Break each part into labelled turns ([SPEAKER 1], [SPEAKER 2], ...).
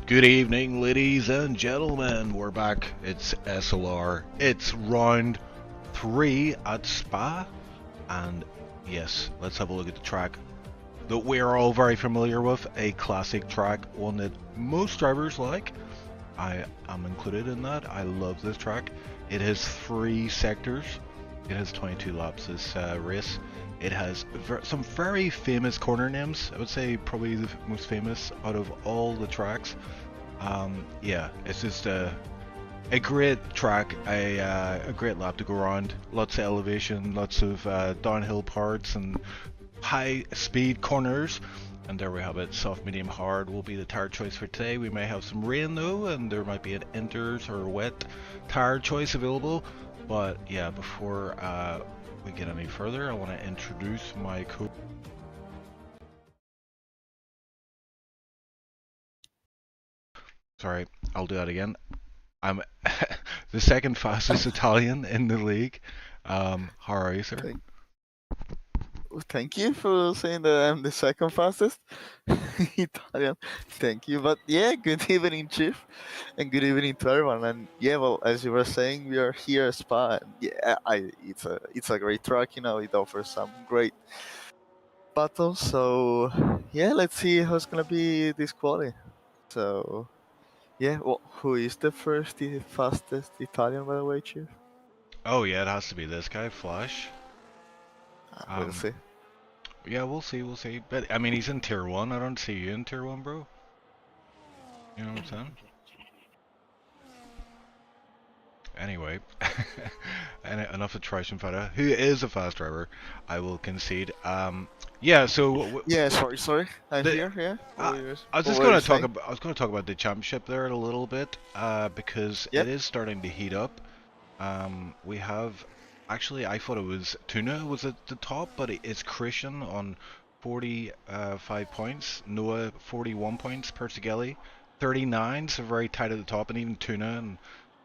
[SPEAKER 1] Good evening, ladies and gentlemen. We're back. It's SLR. It's round 3 at Spa. And yes, let's have a look at the track that we're all very familiar with. A classic track, one that most drivers like. I am included in that. I love this track. It has 3 sectors. It has 22 laps this race. It has some very famous corner names. I would say probably the most famous out of all the tracks. Yeah, it's just a great track, a great lap to go around. Lots of elevation, lots of downhill parts and high speed corners. And there we have it. Soft, medium, hard will be the tire choice for today. We may have some rain though, and there might be an inters or wet tire choice available. But yeah, before we get any further, I want to introduce my co. Sorry, I'll do that again. I'm the second fastest Italian in the league. How are you, sir?
[SPEAKER 2] Thank you for saying that I'm the second fastest Italian. Thank you. But yeah, good evening, Chief, and good evening to everyone. And yeah, well, as you were saying, we are here at Spa. And yeah, it's a great track. You know, it offers some great battles. So yeah, let's see how's gonna be this quality. So yeah, well, who is the fastest Italian, by the way, Chief?
[SPEAKER 1] Oh yeah, it has to be this guy, Flash.
[SPEAKER 2] We'll see.
[SPEAKER 1] Yeah, we'll see, But I mean, he's in tier 1. I don't see you in tier 1, bro. You know what I'm saying? Anyway, and enough of Trishan Fada, who is a fast driver. I will concede. Yeah. So.
[SPEAKER 2] Yeah, sorry. I'm
[SPEAKER 1] The,
[SPEAKER 2] here. Yeah.
[SPEAKER 1] I was just going to talk about. I was going to talk about the championship there a little bit, because
[SPEAKER 2] Yep.
[SPEAKER 1] it is starting to heat up. We have. Actually, I thought it was Tuna was at the top, but it's Christian on 45 points, Noah 41 points, Persigelli 39, so very tight at the top, and even Tuna and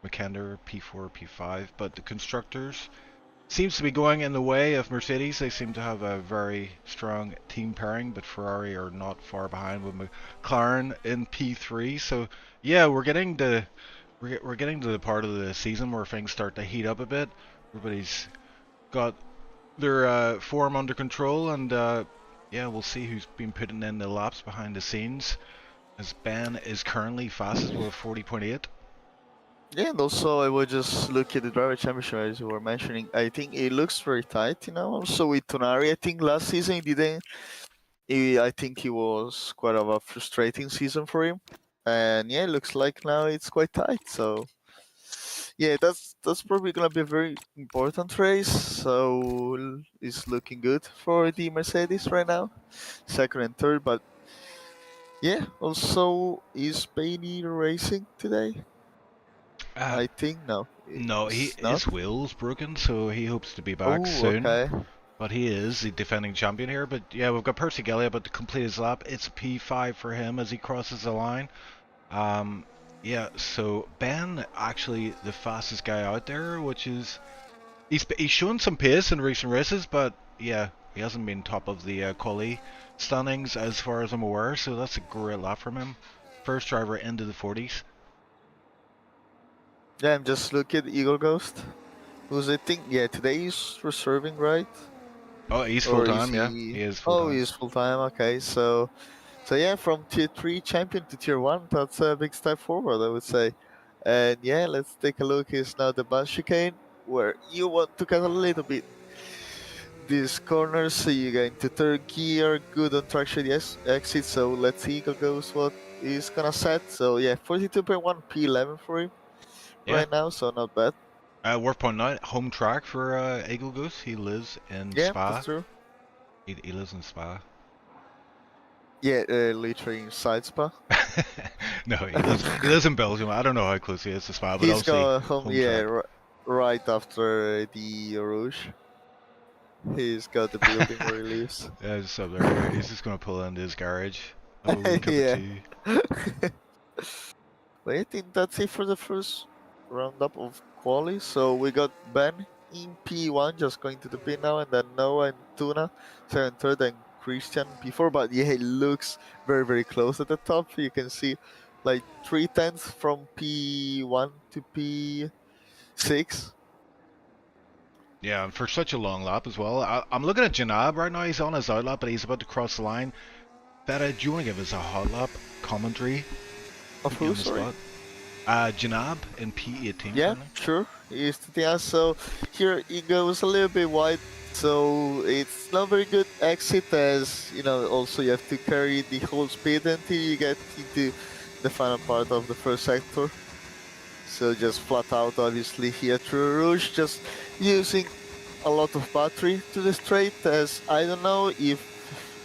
[SPEAKER 1] McKender P4, P5. But the constructors seems to be going in the way of Mercedes. They seem to have a very strong team pairing, but Ferrari are not far behind with McLaren in P3. So yeah, we're getting to the part of the season where things start to heat up a bit. Everybody's got their form under control, and yeah, we'll see who's been putting in the laps behind the scenes. As Ben is currently fastest with 40.8.
[SPEAKER 2] Yeah, and also I would just look at the driver championship as you were mentioning. I think it looks very tight, you know. Also with Tonari, I think last season he didn't. I think it was quite of a frustrating season for him, and yeah, it looks like now it's quite tight. So yeah, that's probably gonna be a very important race. So it's looking good for the Mercedes right now, second and third. But yeah, also is Bailey racing today? I think no.
[SPEAKER 1] No,
[SPEAKER 2] It's not.
[SPEAKER 1] his will's broken, so he hopes to be back
[SPEAKER 2] Oh,
[SPEAKER 1] soon.
[SPEAKER 2] okay.
[SPEAKER 1] But he is the defending champion here. But yeah, we've got Persigelli about to complete his lap. It's P5 for him as he crosses the line. Yeah, so Ben actually the fastest guy out there, which is he's shown some pace in recent races, but yeah, he hasn't been top of the quali standings as far as I'm aware. So that's a great lap from him. First driver into the 40s.
[SPEAKER 2] Yeah, I'm just looking at Eagle Ghost. Who's I think today he's reserving, right?
[SPEAKER 1] Oh, he's full
[SPEAKER 2] Or is
[SPEAKER 1] time. Yeah,
[SPEAKER 2] he?
[SPEAKER 1] he is full
[SPEAKER 2] Oh,
[SPEAKER 1] time.
[SPEAKER 2] he's full time. Okay, so yeah, from tier 3 champion to tier 1, that's a big step forward, I would say. And yeah, let's take a look. Is now the bus chicane where you want to cut a little bit these corners, so you get into third gear, good on traction exit. So let's see Eagle Ghost what is gonna set. So yeah, 42.1 P11 for him
[SPEAKER 1] Yeah.
[SPEAKER 2] right now, so not bad.
[SPEAKER 1] Worth pointing out, home track for Eagle Goose. He lives in
[SPEAKER 2] Yeah,
[SPEAKER 1] Spa.
[SPEAKER 2] that's true.
[SPEAKER 1] He lives in Spa.
[SPEAKER 2] Yeah, literally inside Spa.
[SPEAKER 1] No, he lives in Belgium. I don't know how close he is to Spa, but
[SPEAKER 2] He's
[SPEAKER 1] obviously
[SPEAKER 2] got home,
[SPEAKER 1] home
[SPEAKER 2] yeah,
[SPEAKER 1] track.
[SPEAKER 2] right after the Rouge. He's got the building where he lives.
[SPEAKER 1] Yeah, just up there. He's just gonna pull into his garage, have a wee cup of
[SPEAKER 2] Yeah.
[SPEAKER 1] tea.
[SPEAKER 2] But I think that's it for the first roundup of quali. So we got Ben in P1 just going to the pin now, and then Noah and Tuna second, third, and Christian P4. But yeah, it looks very, very close at the top. You can see like 3/10 from P1 to P6.
[SPEAKER 1] Yeah, and for such a long lap as well. I'm looking at Janab right now. He's on his out lap, but he's about to cross the line. Feta, do you want to give us a hot lap commentary?
[SPEAKER 2] Of
[SPEAKER 1] Put you
[SPEAKER 2] who,
[SPEAKER 1] on the
[SPEAKER 2] sorry?
[SPEAKER 1] spot. Janab in P18
[SPEAKER 2] Yeah,
[SPEAKER 1] currently.
[SPEAKER 2] sure. He's the thing. So here it goes a little bit wide, so it's not very good exit, as you know. Also, you have to carry the whole speed until you get into the final part of the first sector. So just flat out, obviously here through Rouge, just using a lot of battery to the straight, as I don't know if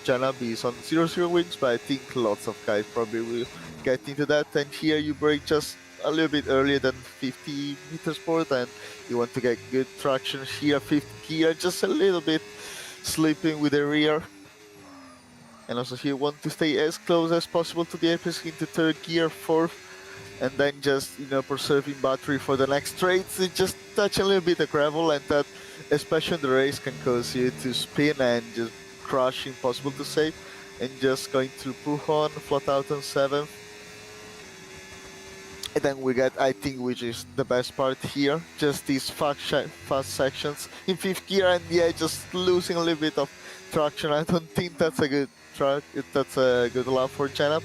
[SPEAKER 2] Janabi is on 0-0 wings, but I think lots of guys probably will get into that. And here you brake just a little bit earlier than 50 meters port, and you want to get good traction here, 5th gear, just a little bit slipping with the rear. And also here you want to stay as close as possible to the apex into 3rd gear, 4th, and then just, you know, preserving battery for the next straights. It just touch a little bit the gravel, and that, especially in the race, can cause you to spin and just crash, impossible to save. And just going to Pujon, flat out on 7th. And then we get, I think, which is the best part here, just these fast sections in 5th gear, and yeah, just losing a little bit of traction. I don't think that's a good track. That's a good lap for Janab.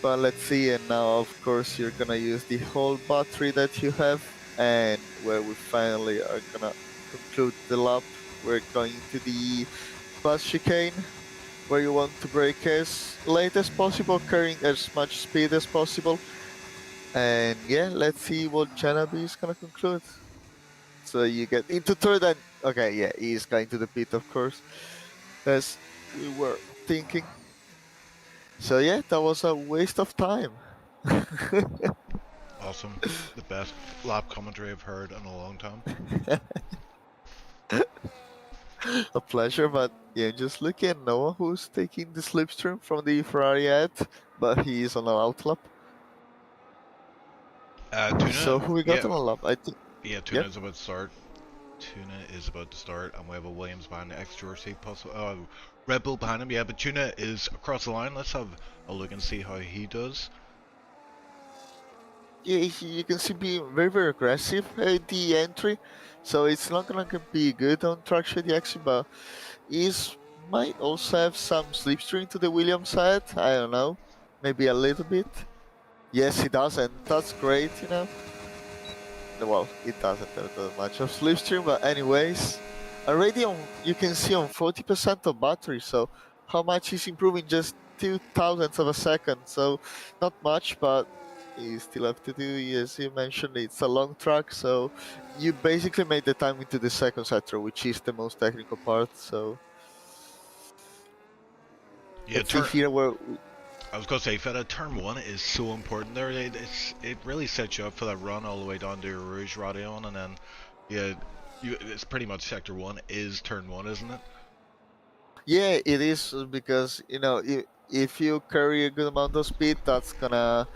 [SPEAKER 2] But let's see, and now of course you're gonna use the whole battery that you have, and where we finally are gonna conclude the lap, we're going to the fast chicane, where you want to brake as late as possible, carrying as much speed as possible. And yeah, let's see what Janabi is gonna conclude. So you get into 3rd, and okay, yeah, he's going to the pit, of course, as we were thinking. So yeah, that was a waste of time.
[SPEAKER 1] Awesome. The best lap commentary I've heard in a long time.
[SPEAKER 2] A pleasure, but yeah, just look at Noah, who's taking the slipstream from the Ferrari ad, but he's on an outlap.
[SPEAKER 1] Tuna,
[SPEAKER 2] So who we got
[SPEAKER 1] yeah,
[SPEAKER 2] on a lap? I think.
[SPEAKER 1] yeah, Tuna
[SPEAKER 2] Yep.
[SPEAKER 1] is about to start. Tuna is about to start, and we have a Williams behind the XJRC, possible, Red Bull behind him, yeah, but Tuna is across the line. Let's have a look and see how he does.
[SPEAKER 2] Yeah, you can see being very, very aggressive at the entry, so it's not gonna be good on traction the exit, but he's might also have some slipstream to the Williams side. I don't know, maybe a little bit. Yes, he does, and that's great, you know. Well, it doesn't have that much of slipstream, but anyways, already on, you can see on 40% of battery, so how much is improving, just 0.002 of a second, so not much, but you still have to do, as you mentioned, it's a long track, so you basically made the time into the second sector, which is the most technical part, so
[SPEAKER 1] Yeah,
[SPEAKER 2] let's see here where
[SPEAKER 1] I was gonna say, Feta, turn 1 is so important there. It really sets you up for that run all the way down to Rouge Radion, and then yeah, it's pretty much sector 1 is turn 1, isn't it?
[SPEAKER 2] yeah, it is, because you know, if you carry a good amount of speed, that's gonna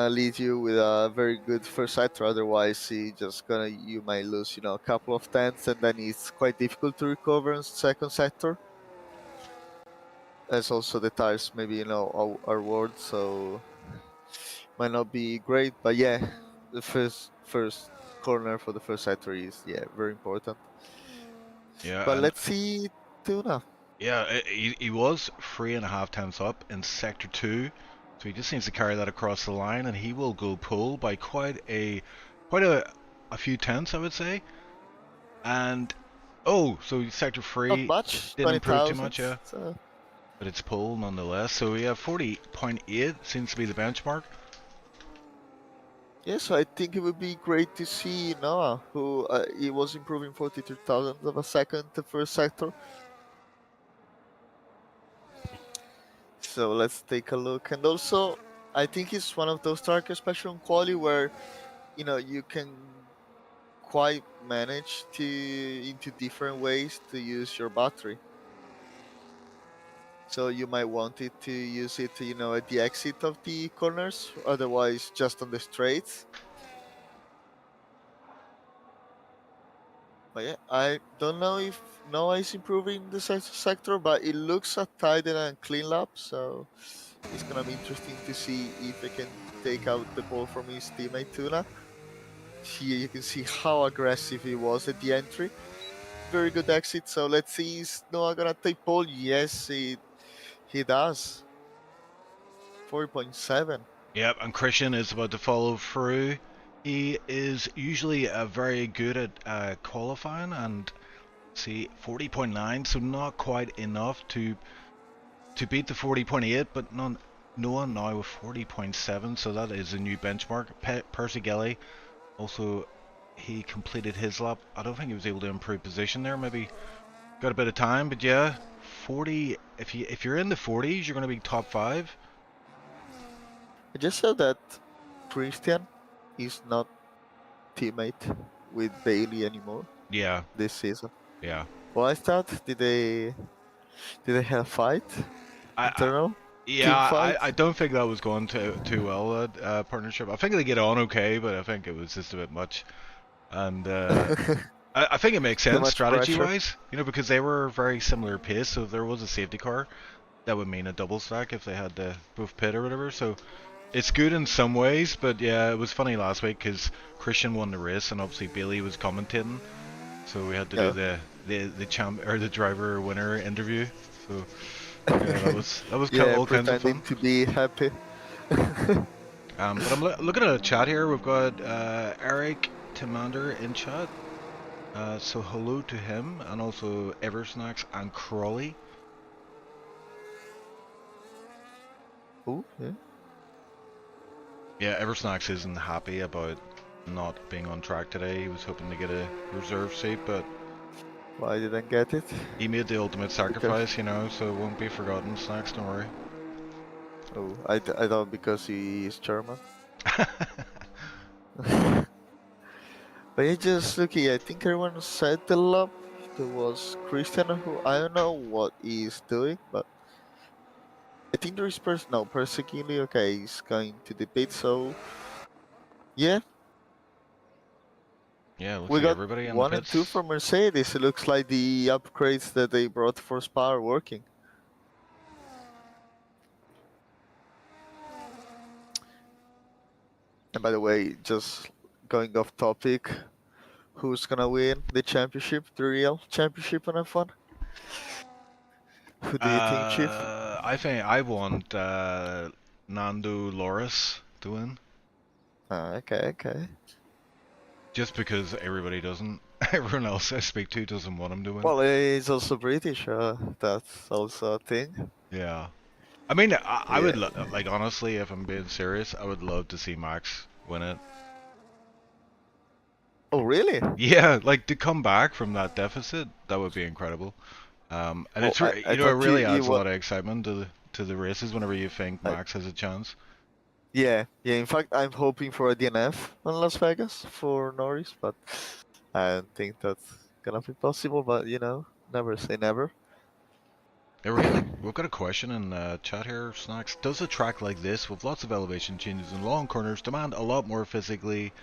[SPEAKER 2] lead you with a very good first sector. Otherwise, you might lose, you know, a couple of tenths, and then it's quite difficult to recover in second sector. As also the tires, maybe, you know, are worn, so might not be great. But yeah, the first corner for the first sector is, yeah, very important.
[SPEAKER 1] Yeah,
[SPEAKER 2] But
[SPEAKER 1] and
[SPEAKER 2] let's see Tuna.
[SPEAKER 1] yeah, he was 3.5 tenths up in sector 2, so he just needs to carry that across the line, and he will go pole by quite a few tenths, I would say. And oh, so sector
[SPEAKER 2] Not
[SPEAKER 1] 3
[SPEAKER 2] much,
[SPEAKER 1] didn't improve too
[SPEAKER 2] 20,000.
[SPEAKER 1] much, yeah,
[SPEAKER 2] So
[SPEAKER 1] but it's pole nonetheless. So yeah, 40.8 seems to be the benchmark.
[SPEAKER 2] yeah, so I think it would be great to see Noah, who he was improving 42,000 of a second the first sector. So let's take a look. And also, I think it's one of those tracks, especially on quali, where you know you can quite manage to into different ways to use your battery. So you might want it to use it, you know, at the exit of the corners, otherwise just on the straights. But yeah, I don't know if Noah is improving the sector, but it looks a tight and clean lap. So It's gonna be interesting to see if he can take out the ball from his teammate Tuna. Here you can see how aggressive he was at the entry. Very good exit. So let's see, is Noah gonna take pole? Yes, he does. 4.7.
[SPEAKER 1] Yep, and Christian is about to follow through. He is usually very good at qualifying, and see 40.9, so not quite enough to beat the 40.8, but Noah now with 40.7, so that is a new benchmark. Percy Gelly also, he completed his lap. I don't think he was able to improve position there. Maybe got a bit of time, but yeah, 40. If you're in the 40s, you're going to be top 5.
[SPEAKER 2] I just saw that Christian is not teammate with Bailey anymore
[SPEAKER 1] Yeah,
[SPEAKER 2] this season.
[SPEAKER 1] yeah.
[SPEAKER 2] Why is that? Did they have a fight?
[SPEAKER 1] I
[SPEAKER 2] Internal?
[SPEAKER 1] Yeah,
[SPEAKER 2] Team fight?
[SPEAKER 1] I don't think that was going too well, that partnership. I think they get on okay, but I think it was just a bit much. And I think it makes
[SPEAKER 2] Too
[SPEAKER 1] sense
[SPEAKER 2] much pressure.
[SPEAKER 1] strategy-wise, you know, because they were very similar pace, so if there was a safety car, that would mean a double stack if they had to both pit or whatever, so it's good in some ways, but yeah, it was funny last week because Christian won the race and obviously Bailey was commentating, so we had to do the driver winner interview, so yeah, that was kind of
[SPEAKER 2] Yeah,
[SPEAKER 1] all kinds of
[SPEAKER 2] pretending
[SPEAKER 1] fun.
[SPEAKER 2] to be happy.
[SPEAKER 1] But I'm looking at a chat here. We've got Eric Timander in chat. So hello to him, and also Eversnacks and Crawley.
[SPEAKER 2] Oh, yeah.
[SPEAKER 1] Yeah, Eversnacks isn't happy about not being on track today. He was hoping to get a reserve seat, but
[SPEAKER 2] Why I didn't get it?
[SPEAKER 1] he made the ultimate sacrifice, you know, so it won't be forgotten. Snacks, don't worry.
[SPEAKER 2] Oh, I thought because he is German. But yeah, just looking, I think everyone settled up. There was Christian who I don't know what he's doing, but I think there is Persicili, okay, he's going to the pit, so yeah,
[SPEAKER 1] Yeah, looks
[SPEAKER 2] we
[SPEAKER 1] like
[SPEAKER 2] got
[SPEAKER 1] everybody in the
[SPEAKER 2] 1 and 2
[SPEAKER 1] pits.
[SPEAKER 2] for Mercedes. It looks like the upgrades that they brought for Spa are working. And by the way, just going off topic, who's gonna win the championship, the real championship on F1? Who do you think, Chief?
[SPEAKER 1] I think I want Nando Loris to win.
[SPEAKER 2] Okay.
[SPEAKER 1] Just because everybody doesn't. Everyone else I speak to doesn't want him to win.
[SPEAKER 2] Well, he's also British. That's also a thing.
[SPEAKER 1] Yeah. I mean, I would,
[SPEAKER 2] Yeah.
[SPEAKER 1] like, honestly, if I'm being serious, I would love to see Max win it.
[SPEAKER 2] Oh, really?
[SPEAKER 1] Yeah, like, to come back from that deficit, that would be incredible. And
[SPEAKER 2] Well,
[SPEAKER 1] it's,
[SPEAKER 2] I
[SPEAKER 1] you know, it
[SPEAKER 2] thought
[SPEAKER 1] really
[SPEAKER 2] you
[SPEAKER 1] adds a
[SPEAKER 2] what?
[SPEAKER 1] lot of excitement to the races whenever you think Max has a chance.
[SPEAKER 2] Yeah. In fact, I'm hoping for a DNF in Las Vegas for Norris, but I don't think that's gonna be possible. But never say never.
[SPEAKER 1] We've got a question in chat here, Snacks. Does a track like this, with lots of elevation changes and long corners, demand a lot more physically,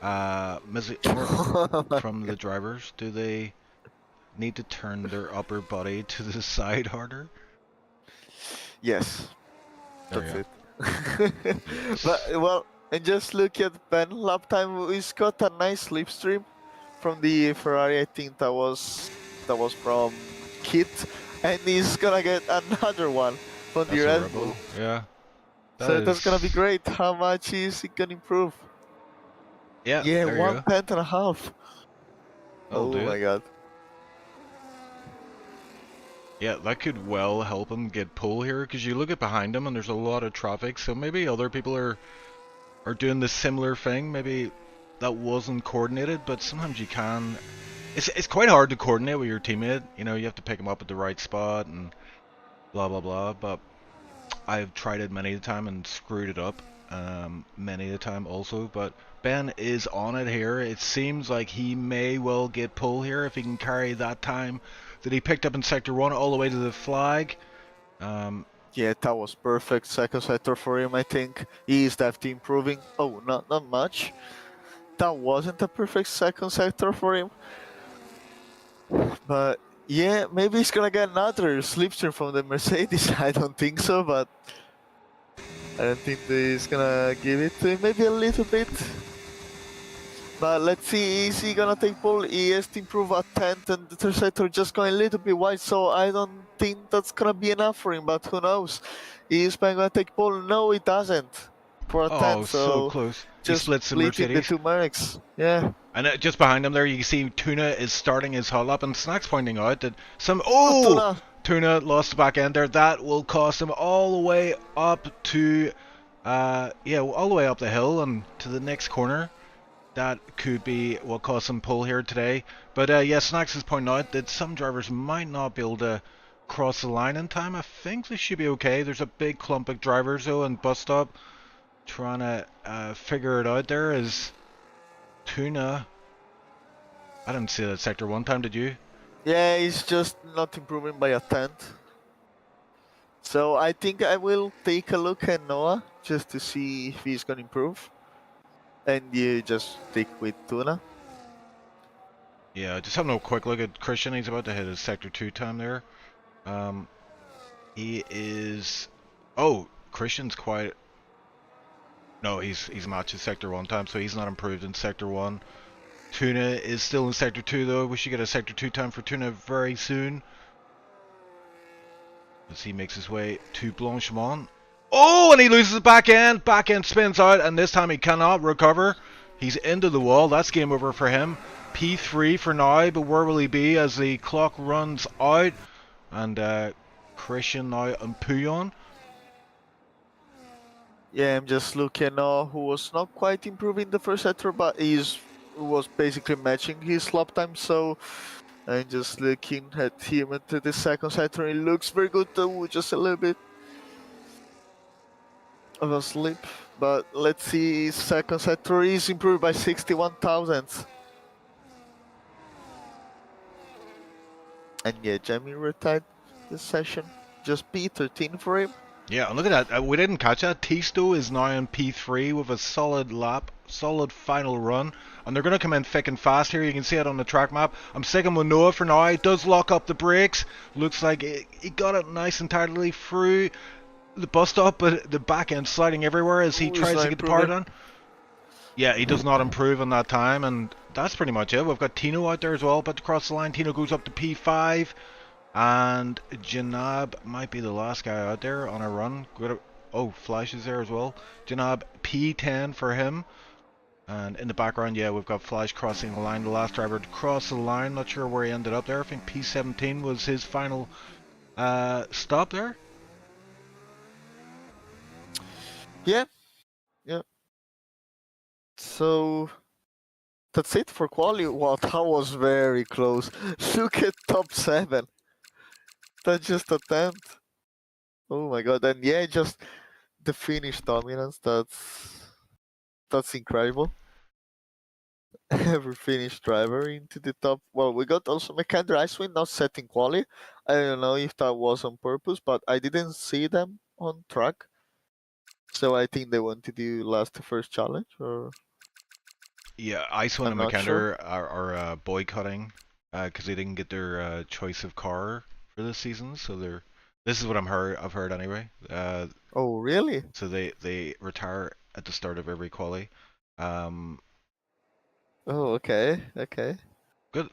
[SPEAKER 1] more from the drivers? Do they need to turn their upper body to the side harder?
[SPEAKER 2] Yes,
[SPEAKER 1] There
[SPEAKER 2] that's
[SPEAKER 1] you
[SPEAKER 2] it.
[SPEAKER 1] go.
[SPEAKER 2] But
[SPEAKER 1] Yes.
[SPEAKER 2] well, and just look at Ben lap time. He's got a nice slipstream from the Ferrari. I think that was from Kit, and he's gonna get another one from the
[SPEAKER 1] That's a
[SPEAKER 2] Red
[SPEAKER 1] rebel.
[SPEAKER 2] Bull.
[SPEAKER 1] Yeah. That
[SPEAKER 2] So that's gonna be
[SPEAKER 1] is.
[SPEAKER 2] great. How much is it gonna improve?
[SPEAKER 1] Yeah,
[SPEAKER 2] Yeah,
[SPEAKER 1] there you
[SPEAKER 2] one
[SPEAKER 1] go.
[SPEAKER 2] tenth and a half.
[SPEAKER 1] That'll
[SPEAKER 2] Oh
[SPEAKER 1] do it.
[SPEAKER 2] my god.
[SPEAKER 1] Yeah, that could well help him get pull here, because you look at behind him and there's a lot of traffic, so maybe other people are doing the similar thing. Maybe that wasn't coordinated, but sometimes you can. It's quite hard to coordinate with your teammate. You know, you have to pick him up at the right spot and blah blah blah. But I've tried it many a time and screwed it up many a time also. But Ben is on it here. It seems like he may well get pull here if he can carry that time that he picked up in Sector 1 all the way to the flag.
[SPEAKER 2] Yeah, that was perfect second sector for him. I think he is definitely improving. Oh, not much. That wasn't a perfect second sector for him. But yeah, maybe he's gonna get another slipstream from the Mercedes. I don't think so, but I don't think he's gonna give it to him. Maybe a little bit. But let's see, is he gonna take pole? He has to improve at 10th, and the third sector just going a little bit wide, so I don't think that's gonna be enough for him, but who knows? Is Pan gonna take pole? No, it doesn't. For a 10th,
[SPEAKER 1] Oh, so
[SPEAKER 2] so
[SPEAKER 1] close. He
[SPEAKER 2] just
[SPEAKER 1] splits the
[SPEAKER 2] splitting the
[SPEAKER 1] Mercedes.
[SPEAKER 2] two Mercs. Yeah.
[SPEAKER 1] And just behind him there, you can see Tuna is starting his hull up, and Snack's pointing out that some...
[SPEAKER 2] Oh,
[SPEAKER 1] Oh!
[SPEAKER 2] Tuna!
[SPEAKER 1] Tuna lost the back end there. That will cost him all the way up to... yeah, all the way up the hill and to the next corner. That could be what cost him pole here today. But yeah, Snacks is pointing out that some drivers might not be able to cross the line in time. I think they should be okay. There's a big clump of drivers though in bus stop trying to figure it out. There is Tuna. I didn't see that sector one time, did you?
[SPEAKER 2] Yeah, he's just not improving by a 10th. So I think I will take a look at Noah just to see if he's gonna improve. And you just stick with Tuna.
[SPEAKER 1] Yeah, just having a quick look at Christian. He's about to hit his sector 2 time there. He is... Oh, Christian's quite... No, he's matched his sector 1 time, so he's not improved in sector 1. Tuna is still in sector 2 though. We should get a sector 2 time for Tuna very soon. As he makes his way to Blanchimont. Oh, and he loses the back end. Back end spins out, and this time he cannot recover. He's into the wall. That's game over for him. P3 for now, but where will he be as the clock runs out? And Christian now on Puyon.
[SPEAKER 2] Yeah, I'm just looking now who was not quite improving the first sector, but was basically matching his lap time, so I'm just looking at him at the second sector. It looks very good though, just a little bit of a slip. But let's see, second sector is improved by 61 thousandths. And yeah, Jamie retired this session. Just P13 for him.
[SPEAKER 1] Yeah, and look at that. We didn't catch that. Tisto is now in P3 with a solid lap, solid final run. And they're going to come in thick and fast here. You can see it on the track map. I'm sticking with Noah for now. He does lock up the brakes. Looks like he got it nice and tidily through the bus stop, but the back end sliding everywhere as he tries to get the power down. Yeah, he does not improve on that time, and that's pretty much it. We've got Tino out there as well, but to cross the line, Tino goes up to P5. And Janab might be the last guy out there on a run. Oh, Flash is there as well. Janab P10 for him. And in the background, yeah, we've got Flash crossing the line. The last driver to cross the line. Not sure where he ended up there. I think P17 was his final stop there.
[SPEAKER 2] Yeah. Yeah. So that's it for quali. Wow, that was very close. Look at top 7. That's just a 10th. Oh my god, and yeah, just the finish dominance, that's incredible. Every Finnish driver into the top. Well, we got also Mekander Icewind not setting quali. I don't know if that was on purpose, but I didn't see them on track. So I think they want to do last to first challenge, or...
[SPEAKER 1] Yeah, Icewind and Mekander are boycotting because they didn't get their choice of car for this season. So they're... This is what I've heard anyway.
[SPEAKER 2] Oh, really?
[SPEAKER 1] So they retire at the start of every quali.
[SPEAKER 2] Oh, okay, okay.
[SPEAKER 1] Good.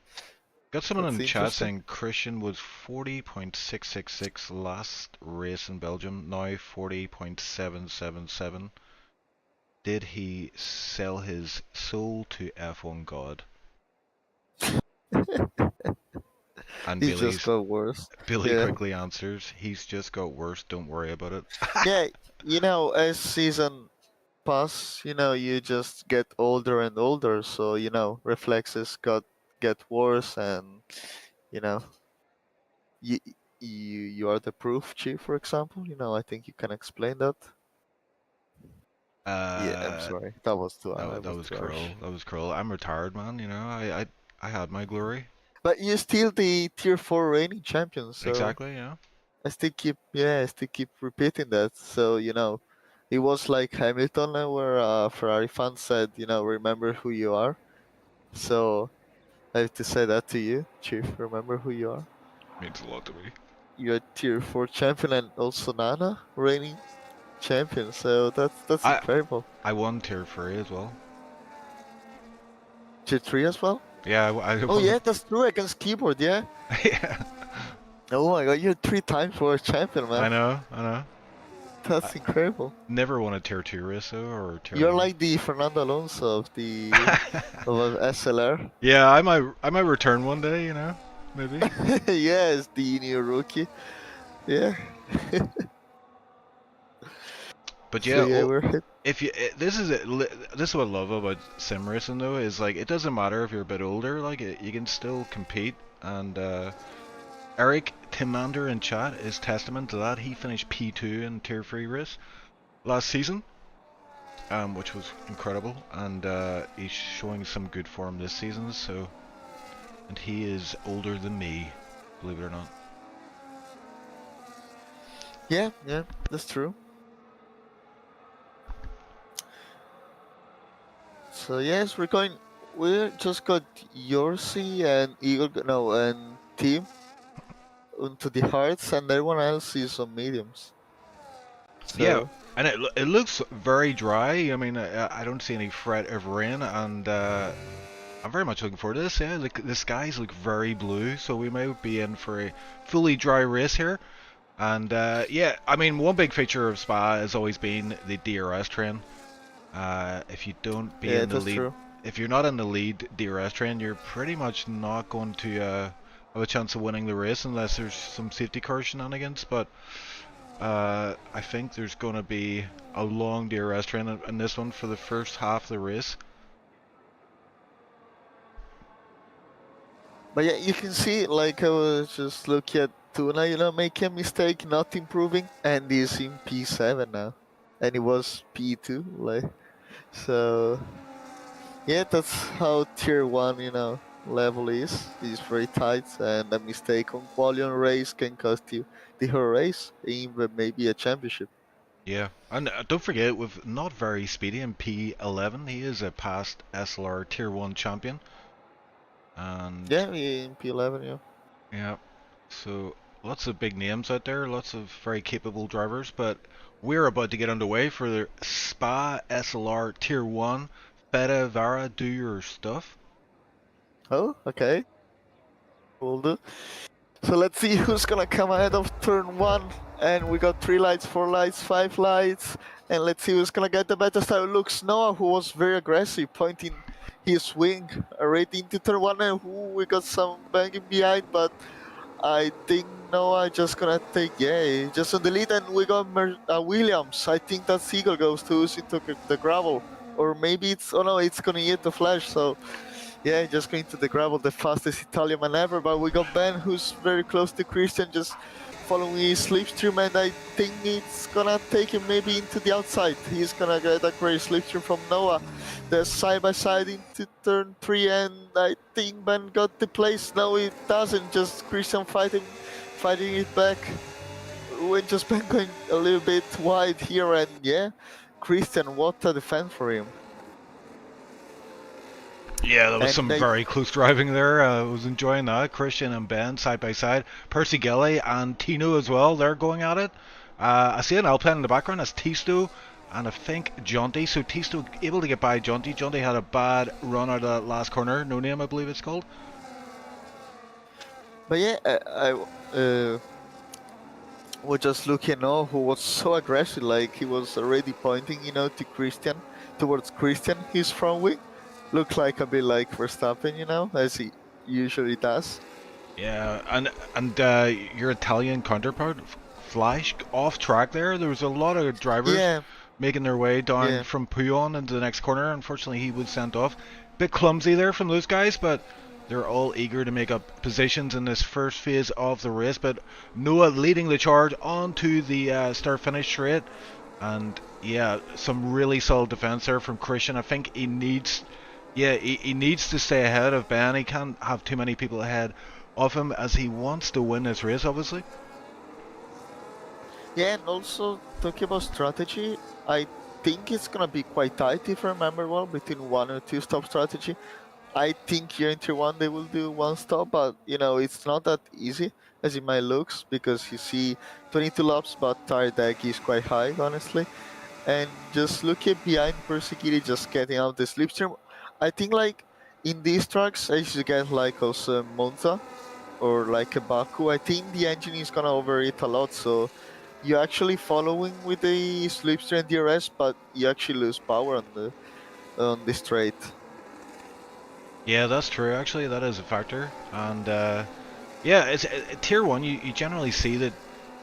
[SPEAKER 1] Got someone
[SPEAKER 2] That's
[SPEAKER 1] in the chat saying Christian was 40.666 last race in Belgium, now 40.777. Did he sell his soul to F1 God? And
[SPEAKER 2] He's just got worse.
[SPEAKER 1] Billy quickly answers, he's just got worse, don't worry about it.
[SPEAKER 2] Yeah, you know, as season pass, you know, you just get older and older, so, you know, reflexes get worse, and, you know, you are the proof, Chief, for example. You know, I think you can explain that. Yeah, I'm sorry. That was too
[SPEAKER 1] that was cruel.
[SPEAKER 2] harsh.
[SPEAKER 1] That was cruel. I'm retired, man, you know, I had my glory.
[SPEAKER 2] But you're still the tier 4 reigning champion, so
[SPEAKER 1] Exactly, yeah.
[SPEAKER 2] I still keep repeating that. So, you know, it was like Hamilton, where Ferrari fan said, you know, remember who you are. So I have to say that to you, Chief. Remember who you are.
[SPEAKER 1] Means a lot to me.
[SPEAKER 2] You're tier 4 champion, and also Nana reigning champion. So that's
[SPEAKER 1] I
[SPEAKER 2] incredible.
[SPEAKER 1] I won Tier 3 as well.
[SPEAKER 2] Tier 3 as well?
[SPEAKER 1] Yeah, I
[SPEAKER 2] Oh
[SPEAKER 1] won.
[SPEAKER 2] yeah, that's true, against keyboard, yeah.
[SPEAKER 1] Yeah,
[SPEAKER 2] Oh my god, you're 3 times world champion, man.
[SPEAKER 1] I know, I know. I
[SPEAKER 2] That's incredible.
[SPEAKER 1] never won a Tier 2 race though, or Tier
[SPEAKER 2] You're
[SPEAKER 1] 1.
[SPEAKER 2] like the Fernando Alonso of the of SLR.
[SPEAKER 1] Yeah, I might return one day, you know, maybe.
[SPEAKER 2] Yes, the new rookie. Yeah.
[SPEAKER 1] But
[SPEAKER 2] So
[SPEAKER 1] yeah,
[SPEAKER 2] yeah, we're hit.
[SPEAKER 1] if you this is this is what I love about sim racing though, is like it doesn't matter if you're a bit older, like you can still compete. And Eric Timander in chat is testament to that. He finished P2 in Tier 3 race last season, which was incredible, and he's showing some good form this season. So, and he is older than me, believe it or not.
[SPEAKER 2] Yeah, that's true. So yes, we're going. We just got Yorsi and Eagle, no, and Team onto the hearts, and everyone else is on mediums. So,
[SPEAKER 1] Yeah, and it looks very dry. I mean, I don't see any threat of rain, and I'm very much looking forward to this. Yeah, the skies look very blue, so we may be in for a fully dry race here. And yeah, I mean, one big feature of Spa has always been the DRS train. If you don't be
[SPEAKER 2] yeah,
[SPEAKER 1] in the
[SPEAKER 2] that's
[SPEAKER 1] lead,
[SPEAKER 2] true.
[SPEAKER 1] if you're not in the lead DRS train, you're pretty much not going to have a chance of winning the race unless there's some safety car shenanigans. But I think there's going to be a long DRS train in this one for the first half of the race.
[SPEAKER 2] But yeah, you can see, like, I was just looking at Tuna, making a mistake, not improving, and he's in P7 now. And he was P2, like, so, yeah, that's how Tier 1, level is. It's very tight, and a mistake on qualifying race can cost you the whole race, even maybe a championship.
[SPEAKER 1] Yeah, and don't forget, with not very speedy in P11, he is a past SLR Tier 1 champion. And
[SPEAKER 2] Yeah, in P11, yeah.
[SPEAKER 1] yeah, so lots of big names out there, lots of very capable drivers, but we're about to get underway for the Spa SLR Tier 1. Feta, Vara, do your stuff.
[SPEAKER 2] Oh, okay. Will do. So let's see who's gonna come ahead of turn 1. And we got 3 lights, 4 lights, 5 lights. And let's see who's gonna get the better style. Looks Noah, who was very aggressive, pointing his wing right into turn 1, and who we got some banging behind, but I think Noah just gonna take, yeah, just on the lead. And we got Williams. I think that Seagull goes to us into the gravel. Or maybe it's, oh no, it's gonna hit the flash, so yeah, just going to the gravel, the fastest Italian man ever. But we got Ben, who's very close to Christian, just following his slipstream, and I think it's gonna take him maybe into the outside. He's gonna get a great slipstream from Noah. They're side by side into turn 3, and I think Ben got the place. No, it doesn't. Just Christian fighting it back. When just Ben going a little bit wide here, and yeah, Christian, what a defense for him.
[SPEAKER 1] Yeah, that was
[SPEAKER 2] And
[SPEAKER 1] some very close driving there. I was enjoying that. Christian and Ben side by side. Percy Gelly and Tino as well. They're going at it. I see an Alpine in the background. That's Tisto and I think Jonty. So Tisto able to get by Jonty. Jonty had a bad run out of that last corner. No Name, I believe it's called.
[SPEAKER 2] But yeah, I was just looking who was so aggressive, like he was already pointing, to Christian, towards Christian, his front wing. Looked like a bit like Verstappen, as he usually does.
[SPEAKER 1] Yeah, and your Italian counterpart, Flash, off track there. There was a lot of drivers making their way down from Puyon into the next corner. Unfortunately, he was sent off. Bit clumsy there from those guys, but they're all eager to make up positions in this first phase of the race. But Noah leading the charge onto the start-finish straight. And yeah, some really solid defense there from Christian. I think he needs... Yeah, he needs to stay ahead of Ben. He can't have too many people ahead of him as he wants to win this race, obviously.
[SPEAKER 2] Yeah, and also talking about strategy, I think it's gonna be quite tight, if I remember well, between 1 or 2 stop strategy. I think here in Tier 1 they will do one stop, but you know, it's not that easy as it might looks because you see 22 laps, but tire deck is quite high, honestly. And just look at behind Persecuted just getting out the slipstream. I think like in these tracks, as you get like also Monza or like a Baku, I think the engine is gonna overheat a lot. So you're actually following with the slipstream DRS, but you actually lose power on the straight.
[SPEAKER 1] Yeah, that's true. Actually, that is a factor. And yeah, it's tier one. You generally see that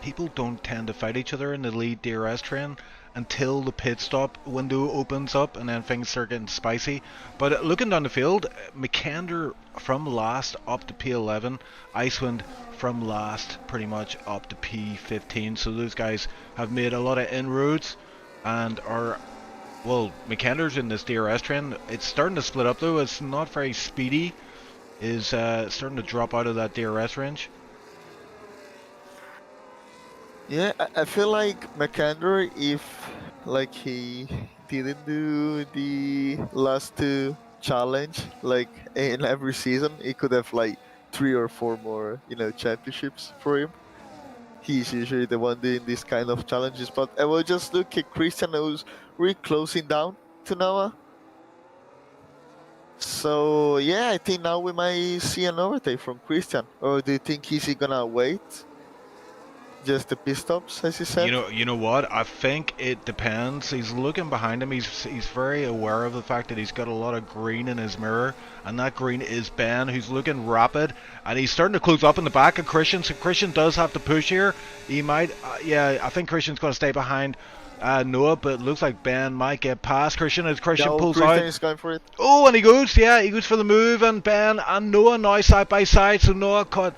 [SPEAKER 1] people don't tend to fight each other in the lead DRS train until the pit stop window opens up, and then things start getting spicy. But looking down the field, McKender from last up to P11, Icewind from last pretty much up to P15. So those guys have made a lot of inroads and are. Well, McKender's in this DRS train. It's starting to split up though. It's not very speedy. Is starting to drop out of that DRS range.
[SPEAKER 2] Yeah, I feel like McAndrew, if like he didn't do the last two challenge like in every season, he could have like 3 or 4 more, you know, championships for him. He's usually the one doing these kind of challenges, but I will just look at Christian who's really closing down to Noah. So yeah, I think now we might see an overtake from Christian. Or do you think he's gonna wait? Just the pit stops, as you said?
[SPEAKER 1] You know what? I think it depends. He's looking behind him. He's very aware of the fact that he's got a lot of green in his mirror, and that green is Ben, who's looking rapid, and he's starting to close up in the back of Christian. So Christian does have to push here. He might, yeah. I think Christian's going to stay behind Noah, but it looks like Ben might get past Christian as Christian pulls
[SPEAKER 2] Christian
[SPEAKER 1] out.
[SPEAKER 2] is going for it.
[SPEAKER 1] Oh, and he goes, yeah, he goes for the move, and Ben and Noah now side by side. So Noah caught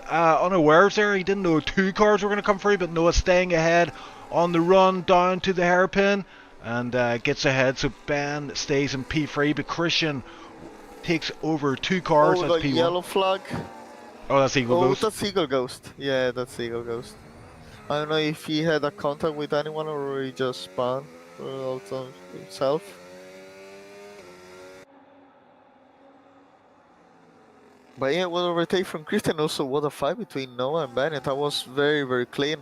[SPEAKER 1] unawares there. He didn't know 2 cars were going to come through, but Noah staying ahead on the run down to the hairpin and gets ahead. So Ben stays in P3, but Christian takes over 2 cars.
[SPEAKER 2] Oh,
[SPEAKER 1] That's
[SPEAKER 2] the
[SPEAKER 1] P1.
[SPEAKER 2] yellow flag.
[SPEAKER 1] Oh, that's Eagle Ghost.
[SPEAKER 2] That's Eagle Ghost. Yeah, that's Eagle Ghost. I don't know if he had a contact with anyone or he just spawned out on himself. But yeah, what a overtake from Christian. Also, what a fight between Noah and Bennett. That was very, very clean.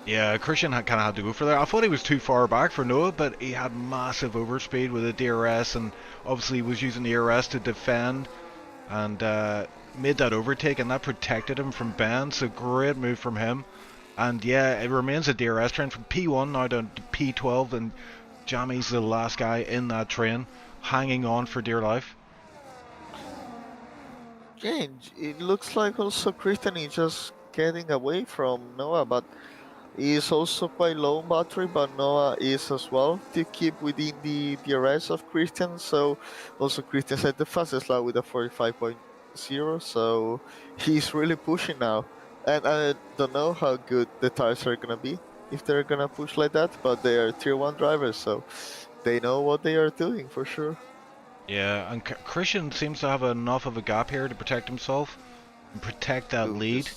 [SPEAKER 1] Yeah, Christian kind of had to go for that. I thought he was too far back for Noah, but he had massive overspeed with the DRS, and obviously was using the DRS to defend, and made that overtake, and that protected him from Ben. So great move from him. And yeah, it remains a DRS train from P1 now down to P12, and Jammy's the last guy in that train, hanging on for dear life.
[SPEAKER 2] Yeah, it looks like also Christian is just getting away from Noah, but he is also quite low on battery, but Noah is as well to keep within the DRS of Christian. So also Christian set the fastest lap with a 45.0, so he's really pushing now. And I don't know how good the tires are gonna be if they're gonna push like that, but they are tier 1 drivers, so they know what they are doing for sure.
[SPEAKER 1] Yeah, and Christian seems to have enough of a gap here to protect himself and protect that lead.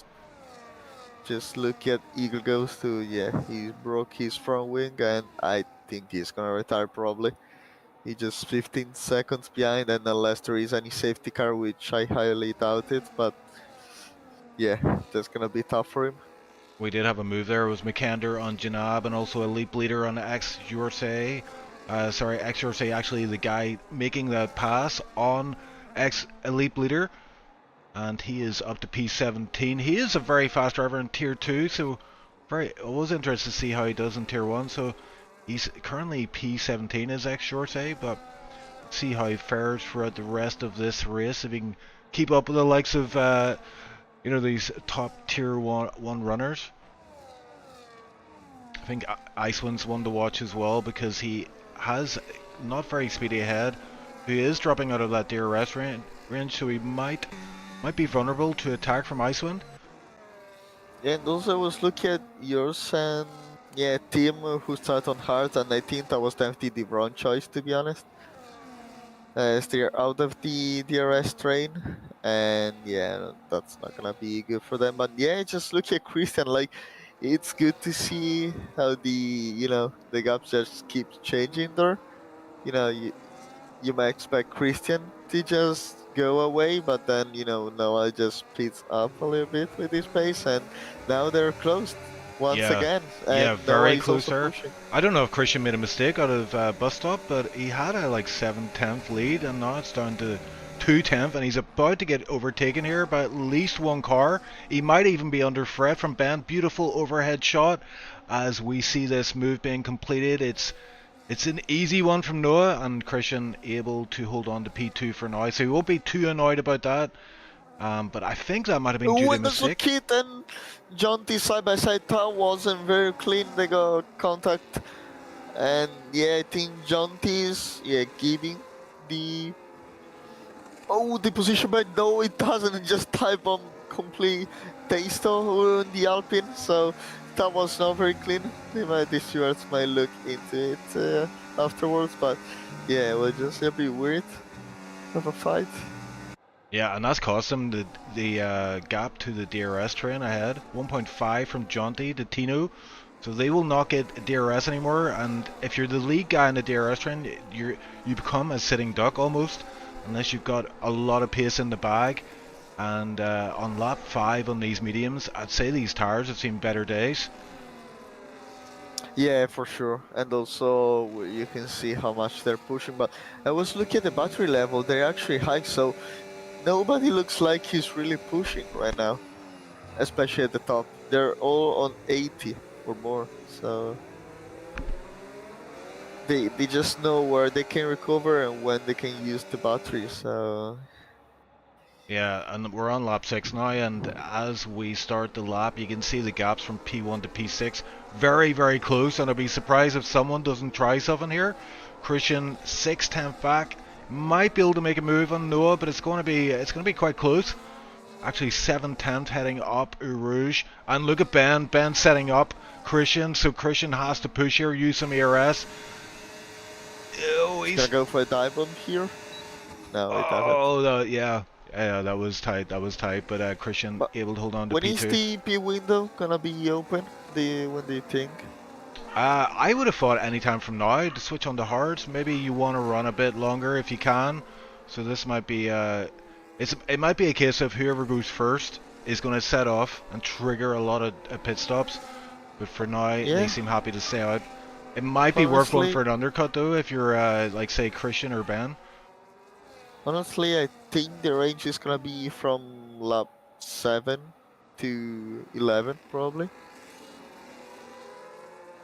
[SPEAKER 2] Just look at Eagle Ghost who, yeah, he broke his front wing and I think he's gonna retire probably. He just 15 seconds behind, and unless there is any safety car, which I highly doubt it, but yeah, that's gonna be tough for him.
[SPEAKER 1] We did have a move there. It was McKender on Janab and also Elite Leader on X Ursay. X Ursay actually the guy making that pass on X Elite Leader. And he is up to P17. He is a very fast driver in Tier 2, so I was interested to see how he does in Tier 1. So he's currently P17 as X Ursay, but let's see how he fares throughout the rest of this race. If he can keep up with the likes of you know, these top Tier 1 runners. I think Icewind's one to watch as well because he has not very speedy ahead. He is dropping out of that DRS range, so he might be vulnerable to attack from Icewind.
[SPEAKER 2] Yeah, and also I was looking at yours and yeah, team who started on hard, and I think that was definitely the wrong choice to be honest. As they're out of the DRS train, and yeah, that's not gonna be good for them. But yeah, just look at Christian. Like, it's good to see how the gaps just keep changing there. you know, you might expect Christian to just go away, but then Noah just speeds up a little bit with his pace, and now they're closed once
[SPEAKER 1] Yeah,
[SPEAKER 2] again, and
[SPEAKER 1] yeah,
[SPEAKER 2] Noah
[SPEAKER 1] very
[SPEAKER 2] is
[SPEAKER 1] close
[SPEAKER 2] also
[SPEAKER 1] there.
[SPEAKER 2] pushing.
[SPEAKER 1] I don't know if Christian made a mistake out of bus stop, but he had a like 7/10 lead, and now it's down to 2/10, and he's about to get overtaken here by at least one car. He might even be under threat from Ben. Beautiful overhead shot as we see this move being completed. It's an easy one from Noah, and Christian able to hold on to P2 for now, so he won't be too annoyed about that. But I think that might have been due
[SPEAKER 2] Oh,
[SPEAKER 1] to a
[SPEAKER 2] and there's a
[SPEAKER 1] mistake.
[SPEAKER 2] kid and John T side by side. That wasn't very clean. They got contact, and yeah, I think John T is giving the the position, but no, it doesn't. It just type on complete Tasto on the Alpine, so that was not very clean. The stewards might look into it afterwards, but yeah, it was just a bit weird of a fight.
[SPEAKER 1] Yeah, and that's cost him the gap to the DRS train ahead. 1.5 from Jonty to Tino. So they will not get DRS anymore, and if you're the lead guy in the DRS train, you become a sitting duck almost, unless you've got a lot of pace in the bag. And on lap 5 on these mediums, I'd say these tires have seen better days.
[SPEAKER 2] Yeah, for sure. And also you can see how much they're pushing, but I was looking at the battery level, they're actually high, so nobody looks like he's really pushing right now, especially at the top. They're all on 80 or more, so they just know where they can recover and when they can use the battery, so
[SPEAKER 1] Yeah, and we're on lap 6 now, and as we start the lap, you can see the gaps from P1 to P6 very, very close, and I'd be surprised if someone doesn't try something here. Christian 6/10 back, might be able to make a move on Noah, but it's going to be quite close. Actually 7/10 heading up Rouge, and look at Ben setting up Christian, so Christian has to push here, use some ERS. Oh,
[SPEAKER 2] he's gonna go for a dive bomb here. No, it doesn't.
[SPEAKER 1] Oh, yeah. Yeah, that was tight, but Christian able to hold on to
[SPEAKER 2] when
[SPEAKER 1] P2.
[SPEAKER 2] When is the P window gonna be open? When do you think?
[SPEAKER 1] I would have thought any time from now to switch on to hards. Maybe you want to run a bit longer if you can. So this might be it might be a case of whoever goes first is going to set off and trigger a lot of pit stops. But for now, they seem happy to stay out. It might be worth going for an undercut though if you're like say Christian or Ben.
[SPEAKER 2] Honestly, I think the range is gonna be from lap 7 to 11 probably.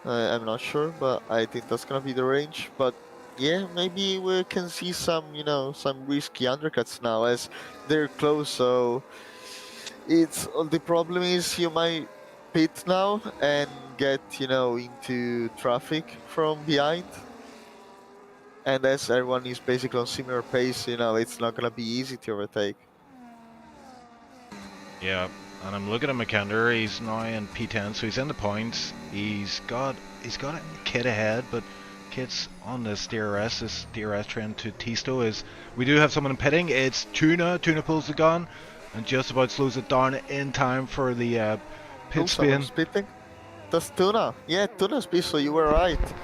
[SPEAKER 2] I'm not sure, but I think that's gonna be the range. But yeah, maybe we can see some, some risky undercuts now as they're close. So it's the problem is you might pit now and get, into traffic from behind. And as everyone is basically on similar pace, it's not gonna be easy to overtake.
[SPEAKER 1] Yeah, and I'm looking at McKender. He's now in P10, so he's in the points. He's got a Kit ahead, but Kit's on this DRS trend to Tisto. Is we do have someone pitting. It's Tuna. Tuna pulls the gun and just about slows it down in time for the pit spin.
[SPEAKER 2] Pitting? That's Tuna. Yeah, Tuna's speed. So you were right.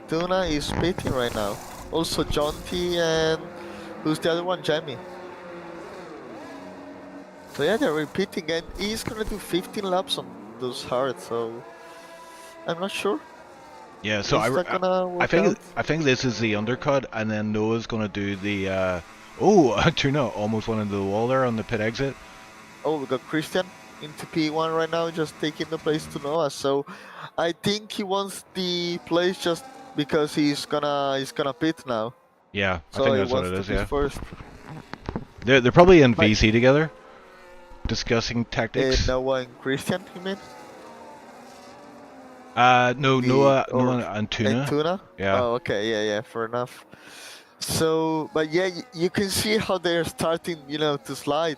[SPEAKER 2] Tuna is pitting right now. Also John T and who's the other one? Jamie. So yeah, they're repeating, and he's gonna do 15 laps on those hards. So I'm not sure.
[SPEAKER 1] Yeah, so I think this is the undercut, and then Noah's gonna do the Tuna almost went into the wall there on the pit exit.
[SPEAKER 2] Oh, we got Christian into P1 right now, just taking the place to Noah. So I think he wants the place just because he's gonna pit now.
[SPEAKER 1] Yeah,
[SPEAKER 2] so
[SPEAKER 1] I think that's what it is. Yeah,
[SPEAKER 2] first.
[SPEAKER 1] They're probably in VC together, discussing tactics.
[SPEAKER 2] Noah and Christian, you mean?
[SPEAKER 1] No, Noah and Tuna.
[SPEAKER 2] And Tuna?
[SPEAKER 1] Yeah.
[SPEAKER 2] Oh, okay, yeah, fair enough. So, but yeah, you can see how they're starting, to slide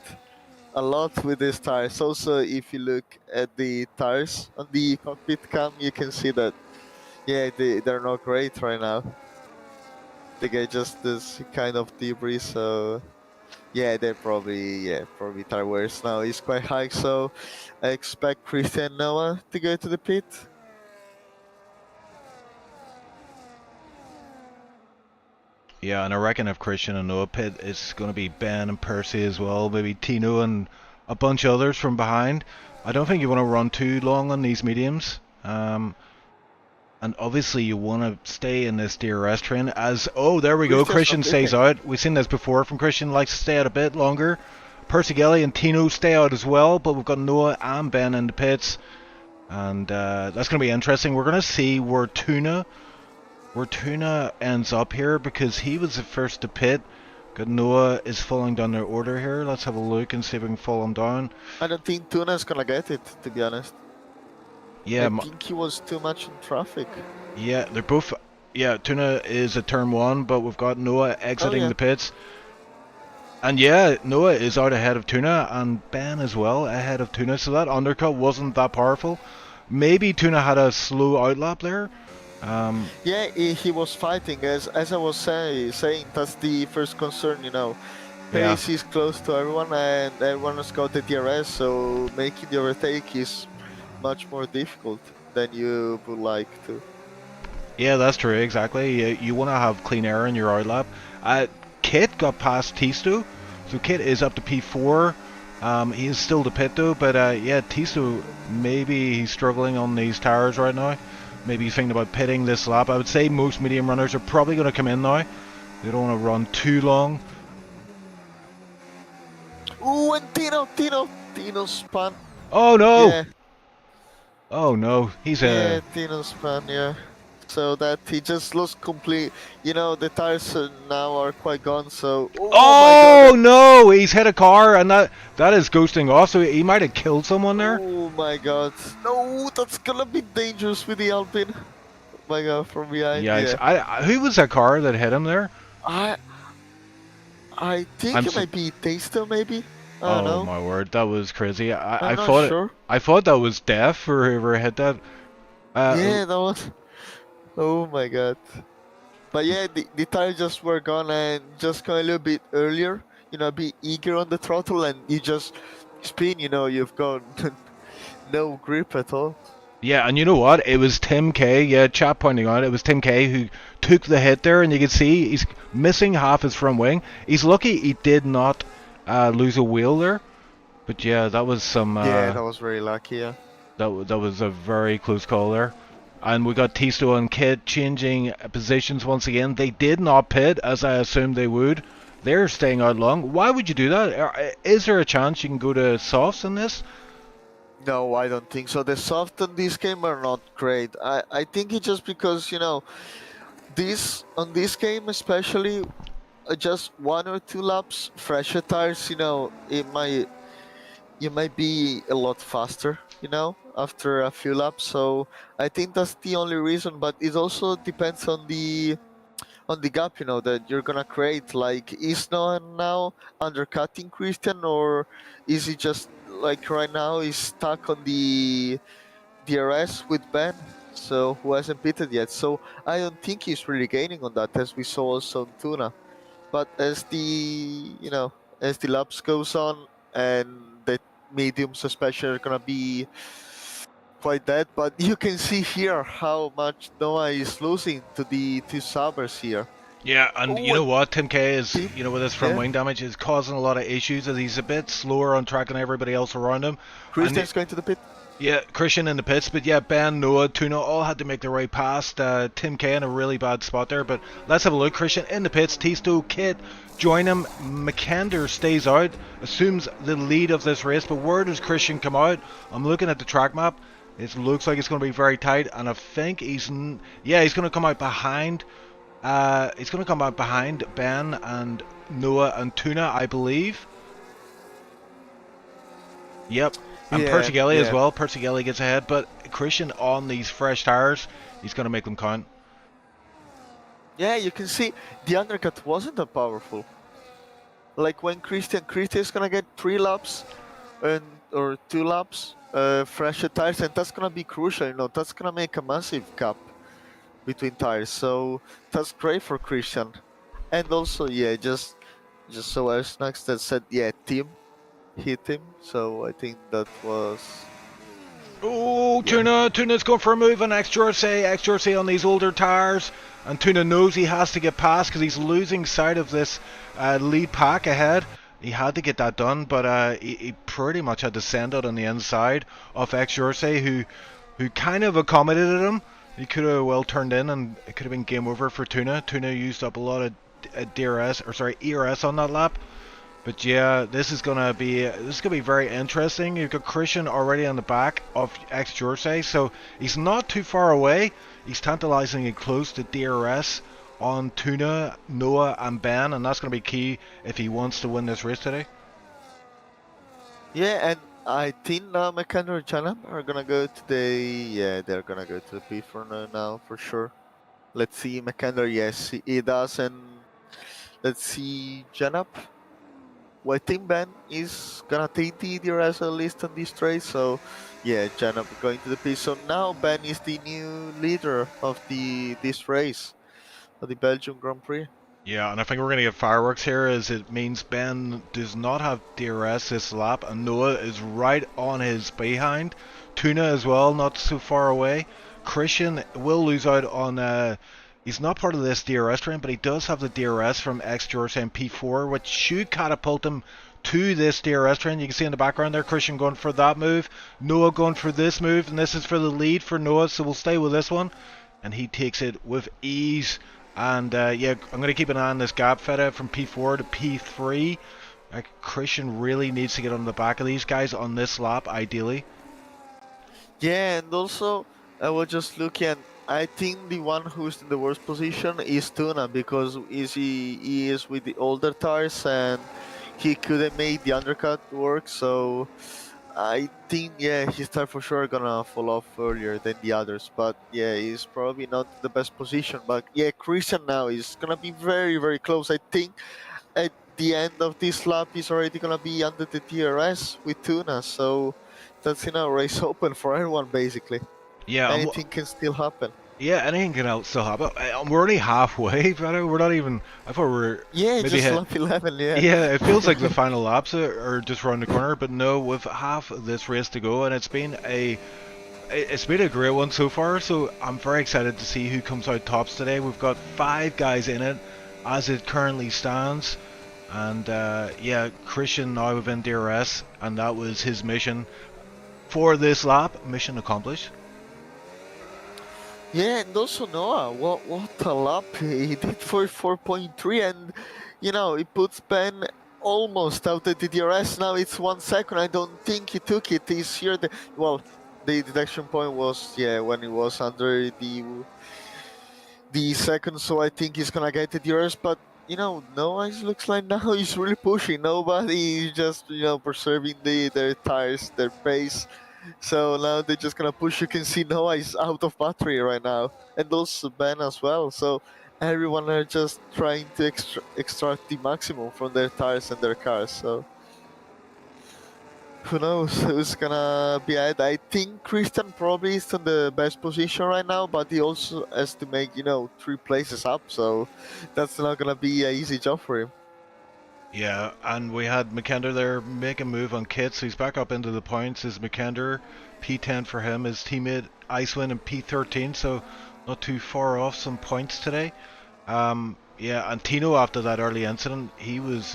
[SPEAKER 2] a lot with these tires. Also, if you look at the tires on the cockpit cam, you can see that, yeah, they're not great right now. They get just this kind of debris, so yeah, they're probably tire wears now is quite high. So I expect Christian and Noah to go to the pit.
[SPEAKER 1] Yeah, and I reckon if Christian and Noah pit, it's going to be Ben and Percy as well, maybe Tino and a bunch of others from behind. I don't think you want to run too long on these mediums. And obviously you want to stay in this DRS train as... Oh, there we go. Christian stays out. We've seen this before from Christian. Likes to stay out a bit longer. Percy Gelly and Tino stay out as well, but we've got Noah and Ben in the pits. And that's going to be interesting. We're going to see where Tuna ends up here, because he was the first to pit. Got Noah is falling down their order here. Let's have a look and see if we can fall him down.
[SPEAKER 2] I don't think Tuna's going to get it, to be honest.
[SPEAKER 1] Yeah,
[SPEAKER 2] I think he was too much in traffic.
[SPEAKER 1] Yeah, they're both... Yeah, Tuna is at turn 1, but we've got Noah exiting the pits. And yeah, Noah is out ahead of Tuna, and Ben as well ahead of Tuna, so that undercut wasn't that powerful. Maybe Tuna had a slow outlap there.
[SPEAKER 2] Yeah, he was fighting, as I was saying, that's the first concern, you know. Pace is close to everyone, and everyone has got the DRS, so making the overtake is much more difficult than you would like to.
[SPEAKER 1] Yeah, that's true, exactly. You want to have clean air in your outlap. Kit got past Tisto, so Kit is up to P4. He is still to pit though, but yeah, Tisto, maybe he's struggling on these tires right now. Maybe he's thinking about pitting this lap. I would say most medium runners are probably going to come in now. They don't want to run too long.
[SPEAKER 2] Ooh, and Tino spun.
[SPEAKER 1] Oh no!
[SPEAKER 2] Yeah.
[SPEAKER 1] Oh no, he's
[SPEAKER 2] Yeah, Tino spun, yeah. So that he just lost complete. You know, the tires now are quite gone, so...
[SPEAKER 1] Oh, no! He's hit a car, and that is ghosting off, so he might have killed someone there.
[SPEAKER 2] Oh my god. No, that's gonna be dangerous with the Alpine. Oh my god, from behind.
[SPEAKER 1] Yeah, who was that car that hit him there?
[SPEAKER 2] I think it might be Tasto, maybe? I don't know.
[SPEAKER 1] Oh my word, that was crazy.
[SPEAKER 2] I'm not sure.
[SPEAKER 1] I thought that was Def, or whoever hit that.
[SPEAKER 2] Yeah, that was... Oh my god. But yeah, the tires just were gone, and just going a little bit earlier, you know, be eager on the throttle, and you just spin, you know, you've got no grip at all.
[SPEAKER 1] Yeah, and you know what? It was Tim K, yeah, chat pointing out, it was Tim K who took the hit there, and you can see he's missing half his front wing. He's lucky he did not lose a wheel there. But yeah, that was some...
[SPEAKER 2] yeah, that was very lucky, yeah.
[SPEAKER 1] That was a very close call there. And we got Tisto and Kit changing positions once again. They did not pit, as I assumed they would. They're staying out long. Why would you do that? Is there a chance you can go to softs in this?
[SPEAKER 2] No, I don't think so. The softs in this game are not great. I think it's just because, you know, on this game especially, just 1 or 2 laps, fresher tires, you know, you might be a lot faster, you know, after a few laps. So I think that's the only reason, but it also depends on the gap, you know, that you're gonna create. Like, is Noah now undercutting Christian, or is he just like right now he's stuck on the DRS with Ben, so who hasn't pitted yet? So I don't think he's really gaining on that, as we saw also on Tuna. But as the laps goes on, and the mediums especially are gonna be quite dead, but you can see here how much Noah is losing to the 2 Sabres here.
[SPEAKER 1] Yeah, and you know what, Tim K is, you know, with his front wing damage, is causing a lot of issues, as he's a bit slower on track than everybody else around him.
[SPEAKER 2] Christian's going to the pit.
[SPEAKER 1] Yeah, Christian in the pits, but yeah, Ben, Noah, Tuna all had to make their way past Tim K in a really bad spot there. But let's have a look. Christian in the pits, Tisto, Kit, join him. McKender stays out, assumes the lead of this race, but where does Christian come out? I'm looking at the track map. It looks like it's going to be very tight, and I think he's going to come out behind. He's going to come out behind Ben and Noah and Tuna, I believe. Yep. And Percy Gelly as well. Percy Gelly gets ahead, but Christian on these fresh tires, he's going to make them count.
[SPEAKER 2] Yeah, you can see the undercut wasn't that powerful. Like when Christian's going to get 3 laps or 2 laps, fresher tires, and that's going to be crucial, you know, that's going to make a massive gap between tires. So that's great for Christian. And also, yeah, just so as next that said, yeah, Tim hit him, so I think that was...
[SPEAKER 1] Oh, Tuna's going for a move on XJRC on these older tires. and Tuna knows he has to get past because he's losing sight of this lead pack ahead. He had to get that done, but he pretty much had to send it on the inside of Ex-Jersey, who kind of accommodated him. He could have well turned in, and it could have been game over for Tuna. Tuna used up a lot of ERS on that lap. But yeah, this is gonna be very interesting. You've got Christian already on the back of Ex-Jersey, so he's not too far away. He's tantalizingly close to DRS on Tuna, Noah, and Ben, and that's gonna be key if he wants to win this race today.
[SPEAKER 2] Yeah, and I think now McKenna and Janam are gonna go to they're gonna go to the pit for now for sure. Let's see, McKenna, yes, he does, and let's see Janap. Well, I think Ben is gonna take the DRS at least on this race, so yeah, Janap going to the pit. So now Ben is the new leader of this race, of the Belgian Grand Prix.
[SPEAKER 1] Yeah, and I think we're going to get fireworks here, as it means Ben does not have DRS this lap, and Noah is right on his behind. Tuna as well, not so far away. Christian will lose out on... he's not part of this DRS train, but he does have the DRS from Ex-Jersey and P4, which should catapult him to this DRS train. You can see in the background there, Christian going for that move, Noah going for this move, and this is for the lead for Noah, so we'll stay with this one. And he takes it with ease. And yeah, I'm going to keep an eye on this gap feta from P4 to P3. Christian really needs to get on the back of these guys on this lap, ideally.
[SPEAKER 2] Yeah, and also I was just looking. I think the one who's in the worst position is Tuna, because he is with the older tires and he couldn't make the undercut work. So I think, yeah, his tire for sure gonna fall off earlier than the others. But yeah, he's probably not the best position. But yeah, Christian now is gonna be very, very close. I think at the end of this lap, he's already gonna be under the DRS with Tuna. So that's, race open for everyone basically.
[SPEAKER 1] Yeah,
[SPEAKER 2] anything can still happen.
[SPEAKER 1] Yeah, anything can still happen. We're only halfway, but we're not even. I thought we were.
[SPEAKER 2] Yeah, maybe just lap 11. Yeah.
[SPEAKER 1] Yeah, it feels like the final laps are just around the corner, but no, with half this race to go, and it's been a great one so far. So I'm very excited to see who comes out tops today. We've got 5 guys in it, as it currently stands, and yeah, Christian now within DRS, and that was his mission for this lap. Mission accomplished.
[SPEAKER 2] Yeah, and also Noah, what a lap he did for 4.3, and it puts Ben almost out of the DRS. Now it's 1 second. I don't think he took it. He's here. The detection point was when he was under the second, so I think he's gonna get the DRS. But Noah looks like now he's really pushing. Nobody is just preserving their tires, their pace. So now they're just gonna push. You can see Noah is out of battery right now, and also Ben as well. So everyone are just trying to extract the maximum from their tires and their cars. So who knows who's gonna be ahead? I think Christian probably is in the best position right now, but he also has to make 3 places up. So that's not gonna be an easy job for him.
[SPEAKER 1] Yeah, and we had McKender there make a move on Kit, so he's back up into the points. Is McKender P10 for him, his teammate Icewind in P13, so not too far off some points today. Yeah, and Tino, after that early incident, he was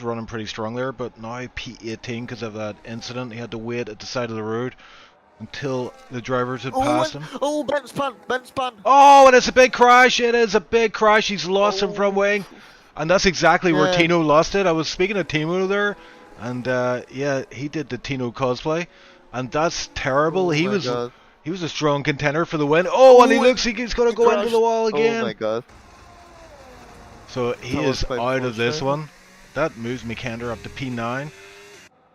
[SPEAKER 1] running pretty strong there, but now P18 because of that incident. He had to wait at the side of the road until the drivers had passed him.
[SPEAKER 2] Oh, Ben spun!
[SPEAKER 1] Oh, and it's a big crash! It is a big crash. He's lost him from wing. And that's exactly where Tino lost it. I was speaking to Tino there, and yeah, he did the Tino cosplay, and that's terrible. He was a strong contender for the win. Oh, and he looks like he's going to go into the wall again.
[SPEAKER 2] Oh my god.
[SPEAKER 1] So he is out of this one. That moves McKender up to P9,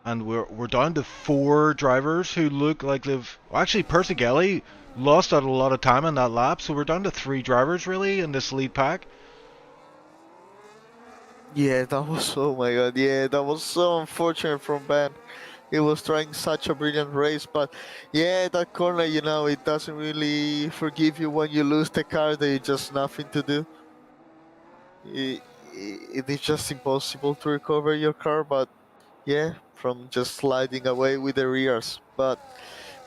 [SPEAKER 1] and we're down to 4 drivers who look like they've... Well, actually, Persigelli lost out a lot of time in that lap, so we're down to 3 drivers really in this lead pack.
[SPEAKER 2] Yeah, that was, oh my god, yeah, that was so unfortunate from Ben. He was trying such a brilliant race, but yeah, that corner, it doesn't really forgive you when you lose the car. There's just nothing to do. It is just impossible to recover your car, but yeah, from just sliding away with the rears. But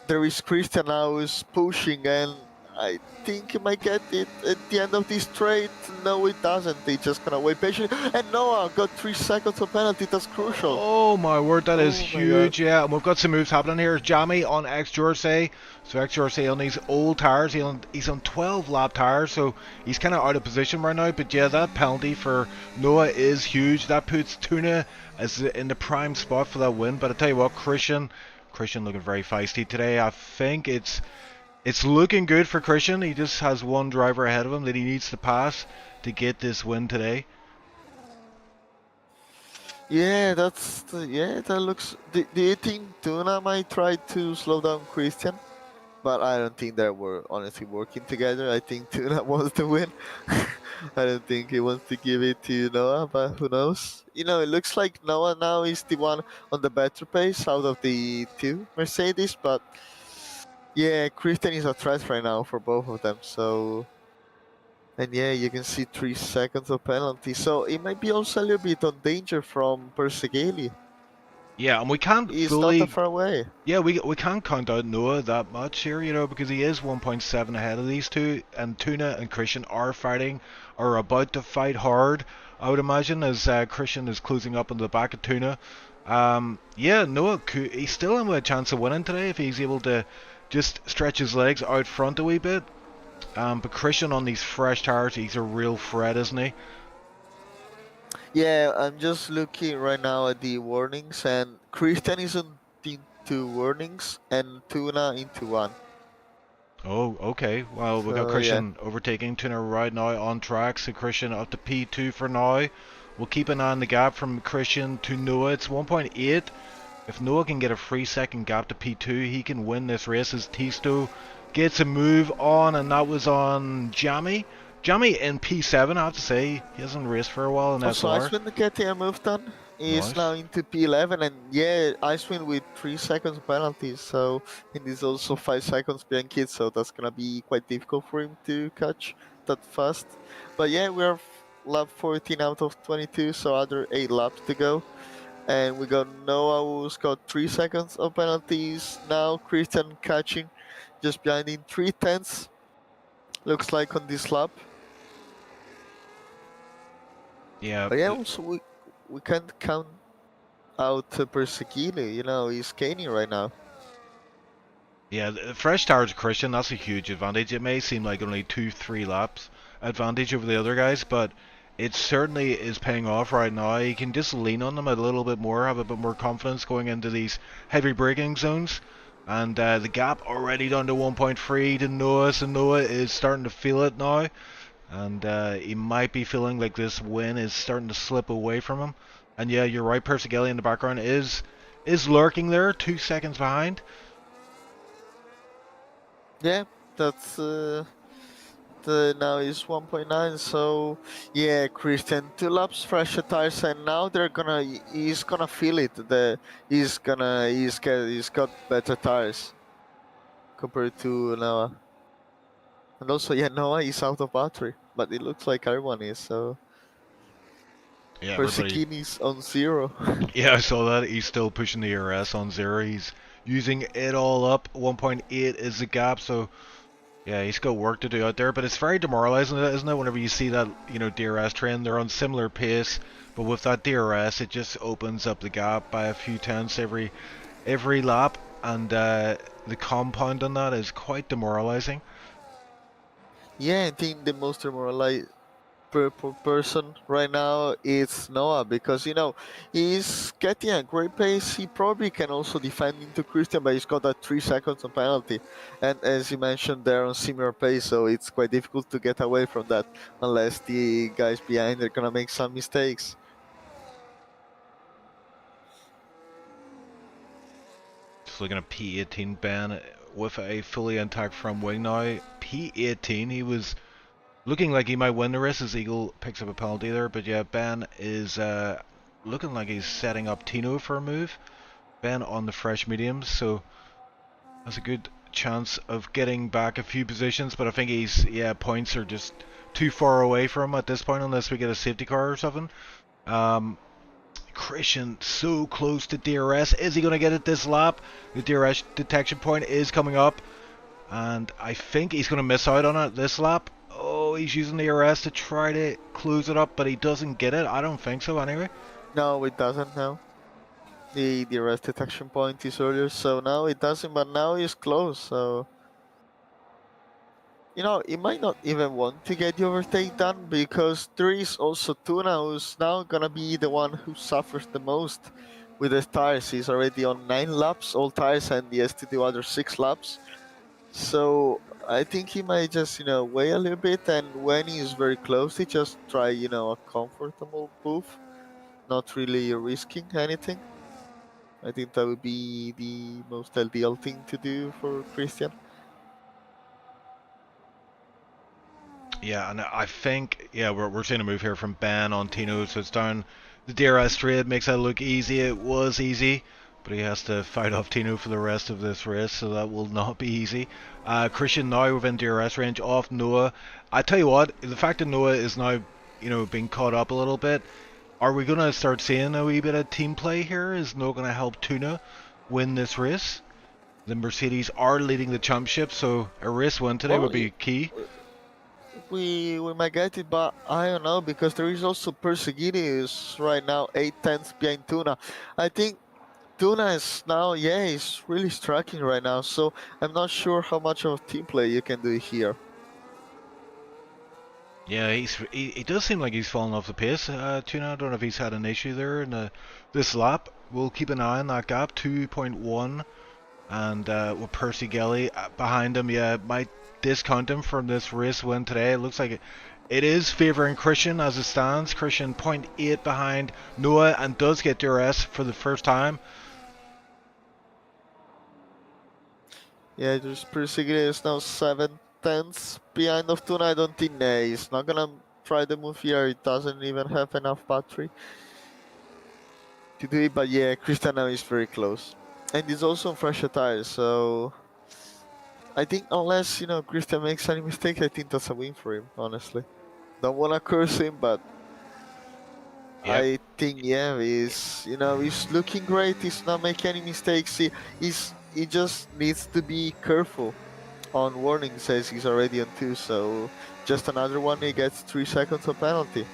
[SPEAKER 2] there is Christian now who's pushing, and I think he might get it at the end of this straight. No, it doesn't. They just gonna wait patiently. And Noah got 3 seconds of penalty. That's crucial.
[SPEAKER 1] Oh my word, that is
[SPEAKER 2] Oh my God.
[SPEAKER 1] huge. Yeah, and we've got some moves happening here. Jamie on X-Jersey. So X-Jersey on these old tires. He's on 12 lap tires, so he's kind of out of position right now. But yeah, that penalty for Noah is huge. That puts Tuna as in the prime spot for that win. But I tell you what, Christian looking very feisty today. I think it's looking good for Christian. He just has one driver ahead of him that he needs to pass to get this win today.
[SPEAKER 2] Yeah, that looks. Do you think Tuna might try to slow down Christian? But I don't think they were honestly working together. I think Tuna wants to win. I don't think he wants to give it to Noah, but who knows? You know, it looks like Noah now is the one on the better pace out of the two Mercedes, but yeah, Christian is a threat right now for both of them. So, and yeah, you can see 3 seconds of penalty. So it might be also a little bit on danger from Persegueli.
[SPEAKER 1] Yeah, and we can't
[SPEAKER 2] He's
[SPEAKER 1] fully.
[SPEAKER 2] not that far away.
[SPEAKER 1] Yeah, we can't count out Noah that much here, you know, because he is 1.7 ahead of these two, and Tuna and Christian are about to fight hard, I would imagine, as Christian is closing up on the back of Tuna. Yeah, Noah, he's still in with a chance of winning today if he's able to just stretch his legs out front a wee bit. But Christian on these fresh tires, he's a real threat, isn't he?
[SPEAKER 2] Yeah, I'm just looking right now at the warnings, and Christian is on the 2 warnings and Tuna into 1.
[SPEAKER 1] Oh, okay. Well, we got
[SPEAKER 2] So,
[SPEAKER 1] Christian overtaking Tuna right now on track, so Christian up to P2 for now. We'll keep an eye on the gap from Christian to Noah. It's 1.8. If Noah can get a 3-second gap to P2, he can win this race as Tisto gets a move on, and that was on Jamie. Jamie in P7, I have to say, he hasn't raced for a while in
[SPEAKER 2] also
[SPEAKER 1] SLR.
[SPEAKER 2] Icewind getting a move done. He's
[SPEAKER 1] Nice.
[SPEAKER 2] now into P11, and yeah, Icewind with 3 seconds penalty, so and he's also 5 seconds behind Kid, so that's gonna be quite difficult for him to catch that fast. But yeah, we're lap 14 out of 22, so other 8 laps to go. And we got Noah who's got 3 seconds of penalties. Now Christian catching just behind in 3/10. Looks like on this lap.
[SPEAKER 1] Yeah.
[SPEAKER 2] But yeah, also we can't count out Perseguili. You know, he's caning right now.
[SPEAKER 1] Yeah, the fresh tires of Christian, that's a huge advantage. It may seem like only 2-3 laps advantage over the other guys, but it certainly is paying off right now. You can just lean on them a little bit more, have a bit more confidence going into these heavy braking zones. And the gap already down to 1.3 to Noah, so Noah is starting to feel it now. And he might be feeling like this win is starting to slip away from him. And yeah, you're right, Persegueli in the background is lurking there, 2 seconds behind.
[SPEAKER 2] Yeah, that's now is 1.9. So yeah, Christian 2 laps fresher tires, and now he's gonna feel it. He's got better tires compared to Noah. And also, yeah, Noah is out of battery, but it looks like everyone is. So
[SPEAKER 1] Yeah,
[SPEAKER 2] Perseguini's on 0.
[SPEAKER 1] Yeah, I saw that. He's still pushing the RS on 0. He's using it all up. 1.8 is the gap, so yeah, he's got work to do out there. But it's very demoralizing, isn't it? Whenever you see that, you know, DRS train, they're on similar pace, but with that DRS, it just opens up the gap by a few tenths every lap, and the compound on that is quite demoralizing.
[SPEAKER 2] Yeah, I think the most demoralized person right now is Noah, because you know he's getting a great pace. He probably can also defend into Christian, but he's got that 3 seconds of penalty, and as you mentioned, they're on similar pace, so it's quite difficult to get away from that unless the guys behind are gonna make some mistakes.
[SPEAKER 1] Just looking at P18 Ben with a fully intact front wing now. P18, he was looking like he might win the race as Eagle picks up a penalty there, but yeah, Ben is looking like he's setting up Tino for a move. Ben on the fresh mediums, so that's a good chance of getting back a few positions, but I think points are just too far away from him at this point unless we get a safety car or something. Christian so close to DRS. Is he going to get it this lap? The DRS detection point is coming up. and I think he's going to miss out on it this lap. Oh, he's using the arrest to try to close it up, but he doesn't get it. I don't think so anyway.
[SPEAKER 2] No, it doesn't now. The arrest detection point is earlier, so now it doesn't, but now it's close, so... You know, he might not even want to get the overtake done, because there is also Tuna who's now gonna be the one who suffers the most with his tires. He's already on 9 laps, all tires, and he has to do other 6 laps. So I think he might just, wait a little bit, and when he's very close, he just try, a comfortable move, not really risking anything. I think that would be the most ideal thing to do for Christian.
[SPEAKER 1] Yeah, and I think, yeah, we're seeing a move here from Ben on Tino, so it's down the DRS straight, makes that look easy. It was easy, but he has to fight off Tino for the rest of this race, so that will not be easy. Christian now within DRS range, off Noah. I tell you what, the fact that Noah is now, being caught up a little bit, are we going to start seeing a wee bit of team play here? Is Noah going to help Tuna win this race? The Mercedes are leading the championship, so a race win today would be key.
[SPEAKER 2] We might get it, but I don't know, because there is also Perseguini who's right now 8 tenths behind Tuna. I think Tuna is now, he's really striking right now, so I'm not sure how much of team play you can do here.
[SPEAKER 1] Yeah, he does seem like he's fallen off the pace. Tuna, I don't know if he's had an issue there in this lap. We'll keep an eye on that gap, 2.1, and with Percy Gelly behind him, might discount him from this race win today. It looks like it is favouring Christian as it stands. Christian 0.8 behind Noah and does get DRS for the first time.
[SPEAKER 2] Yeah, there's Perseguini is now 7 tenths behind of Tuna. I don't think he's not gonna try the move here. It doesn't even have enough battery to do it, but yeah, Christian now is very close. And he's also on fresher tires, so I think unless, Christian makes any mistake, I think that's a win for him, honestly. Don't wanna curse him, but
[SPEAKER 1] Yep.
[SPEAKER 2] I think, he's looking great. He's not making any mistakes. He just needs to be careful. On warning says he's already on 2, so just another one, he gets 3 seconds of penalty.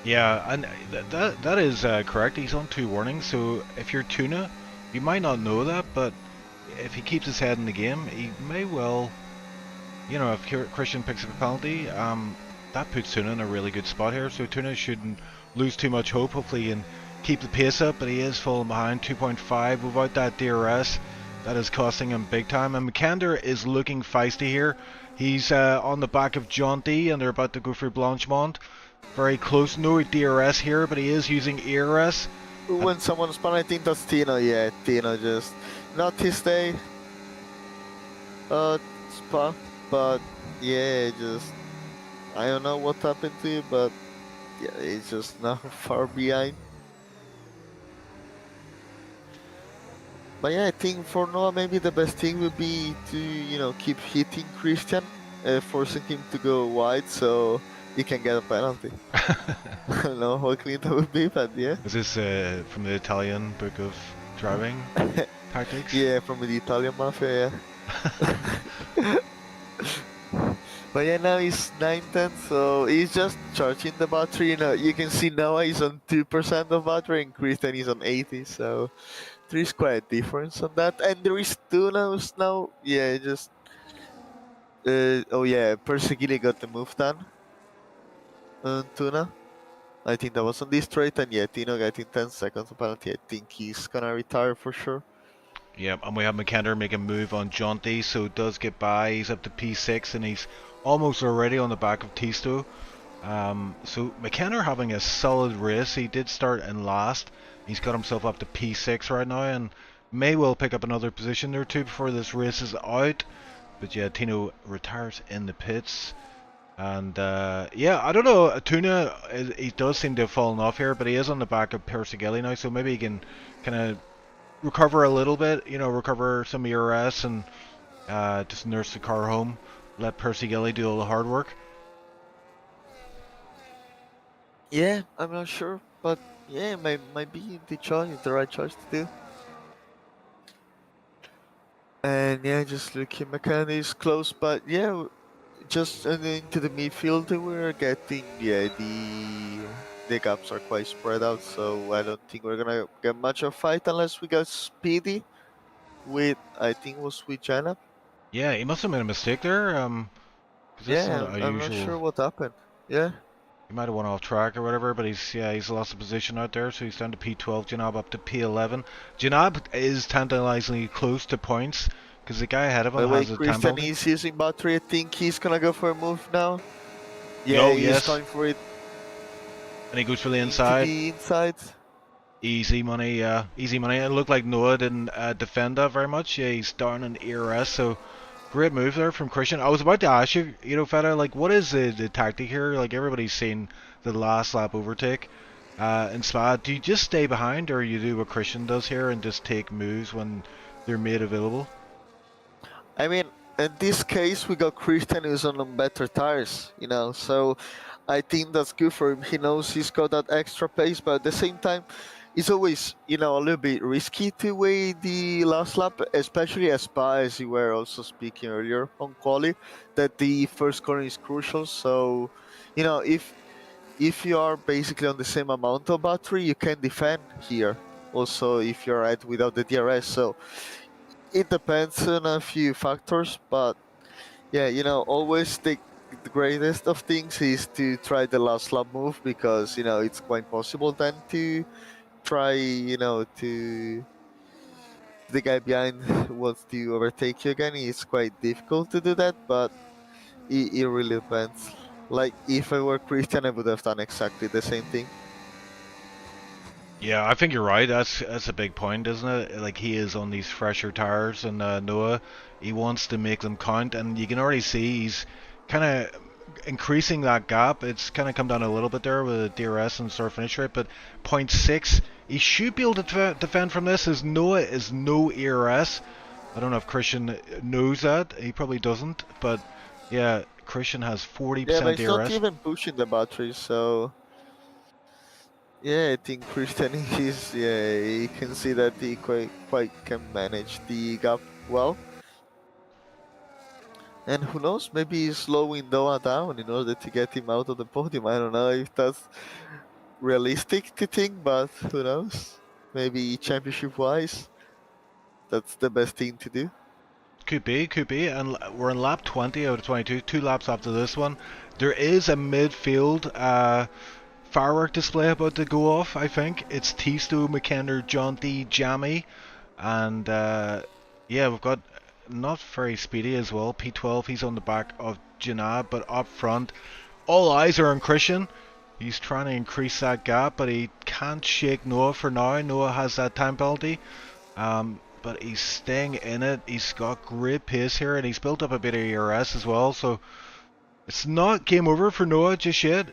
[SPEAKER 1] Yeah, and that is correct. He's on 2 warnings, so if you're Tuna, you might not know that, but if he keeps his head in the game, he may well, if Christian picks up a penalty, that puts Tuna in a really good spot here, so Tuna shouldn't lose too much hope. Hopefully he can keep the pace up, but he is falling behind, 2.5 without that DRS. That is costing him big time, and McAnder is looking feisty here. He's on the back of Jaunty, and they're about to go for Blanchemont. Very close, no DRS here, but he is using ERS.
[SPEAKER 2] When someone spun, I think that's Tino. Yeah, Tino just not his day. Spa, but yeah, just I don't know what happened to you, but yeah, he's just now far behind. But yeah, I think for Noah, maybe the best thing would be to keep hitting Christian, forcing him to go wide, so he can get a penalty. I don't know how clean that would be, but yeah.
[SPEAKER 1] Is this from the Italian book of driving tactics?
[SPEAKER 2] Yeah, from the Italian Mafia, yeah. But yeah, now he's 9 tenths, so he's just charging the battery. You can see Noah is on 2% of battery and Christian is on 80, so there is quite a difference on that. And there is Tuna who's now, just... Perseguini got the move done on Tuna. I think that was on this straight, and Tino getting 10 seconds of penalty. I think he's gonna retire for sure.
[SPEAKER 1] Yep, and we have McAnder make a move on Jaunty, so does get by. He's up to P6, and he's almost already on the back of Tisto. So McAnder having a solid race. He did start in last. He's got himself up to P6 right now, and may well pick up another position or two before this race is out. But yeah, Tino retires in the pits. And I don't know, Tuna, he does seem to have fallen off here, but he is on the back of Perseguini now, so maybe he can kind of recover a little bit, recover some ERS and just nurse the car home, let Perseguini do all the hard work.
[SPEAKER 2] Yeah, I'm not sure, but yeah, might be the right choice to do. And yeah, just looking, McCann is close, but yeah, just into the midfield, we're getting the gaps are quite spread out. So I don't think we're gonna get much of a fight unless we get Speedy with I think it was with Janab.
[SPEAKER 1] Yeah, he must have made a mistake there. 'Cause that's
[SPEAKER 2] Yeah,
[SPEAKER 1] not a
[SPEAKER 2] I'm not
[SPEAKER 1] usual.
[SPEAKER 2] sure what happened. Yeah.
[SPEAKER 1] He might have went off track or whatever, but he's lost a position out there, so he's down to P12. Janab up to P11. Janab is tantalizingly close to points because the guy ahead of
[SPEAKER 2] By
[SPEAKER 1] him
[SPEAKER 2] the way,
[SPEAKER 1] has a time
[SPEAKER 2] Christian
[SPEAKER 1] penalty.
[SPEAKER 2] is using battery. I think he's gonna go for a move now. Yeah,
[SPEAKER 1] Yo,
[SPEAKER 2] he's
[SPEAKER 1] yes,
[SPEAKER 2] going for it
[SPEAKER 1] and he goes for the
[SPEAKER 2] into
[SPEAKER 1] inside.
[SPEAKER 2] the inside.
[SPEAKER 1] Easy money, yeah, easy money. It looked like Noah didn't defend that very much. Yeah, he's down in ERS, so great move there from Christian. I was about to ask you, Feta, like, what is the tactic here? Like, everybody's seen the last lap overtake in Spa. Do you just stay behind, or you do what Christian does here and just take moves when they're made available?
[SPEAKER 2] I mean, in this case, we got Christian who's on better tires, so I think that's good for him. He knows he's got that extra pace, but at the same time, it's always, a little bit risky to wait the last lap, especially as Spa, as you were also speaking earlier on quali, that the first corner is crucial. So, if you are basically on the same amount of battery, you can defend here. Also, if you're right without the DRS, so it depends on a few factors, but yeah, always the greatest of things is to try the last lap move because it's quite possible then to try to the guy behind wants to overtake you again. It's quite difficult to do that, but it really depends. Like if I were Christian, I would have done exactly the same thing.
[SPEAKER 1] Yeah, I think you're right. That's a big point, isn't it? Like, he is on these fresher tires, and Noah, he wants to make them count, and you can already see he's kind of increasing that gap. It's kind of come down a little bit there with DRS and start finish rate, but point 0.6, he should be able to defend from this. As Noah is no ERS. I don't know if Christian knows that. He probably doesn't, but yeah, Christian has
[SPEAKER 2] Yeah, but
[SPEAKER 1] 40%
[SPEAKER 2] it's not
[SPEAKER 1] ERS.
[SPEAKER 2] even pushing the battery, so yeah, I think Christian is he can see that he quite can manage the gap well. And who knows, maybe he's slowing Noah down in order to get him out of the podium. I don't know if that's realistic to think, but who knows? Maybe championship wise, that's the best thing to do.
[SPEAKER 1] Could be, and we're in lap 20 out of 22, 2 laps after this one. There is a midfield firework display about to go off, I think. It's Tisto, McKenna, Jaunty, Jammy, and yeah, we've got not very speedy as well. P12, he's on the back of Janab, but up front, all eyes are on Christian. He's trying to increase that gap, but he can't shake Noah for now. Noah has that time penalty. But he's staying in it. He's got great pace here, and he's built up a bit of ERS as well. So it's not game over for Noah just yet.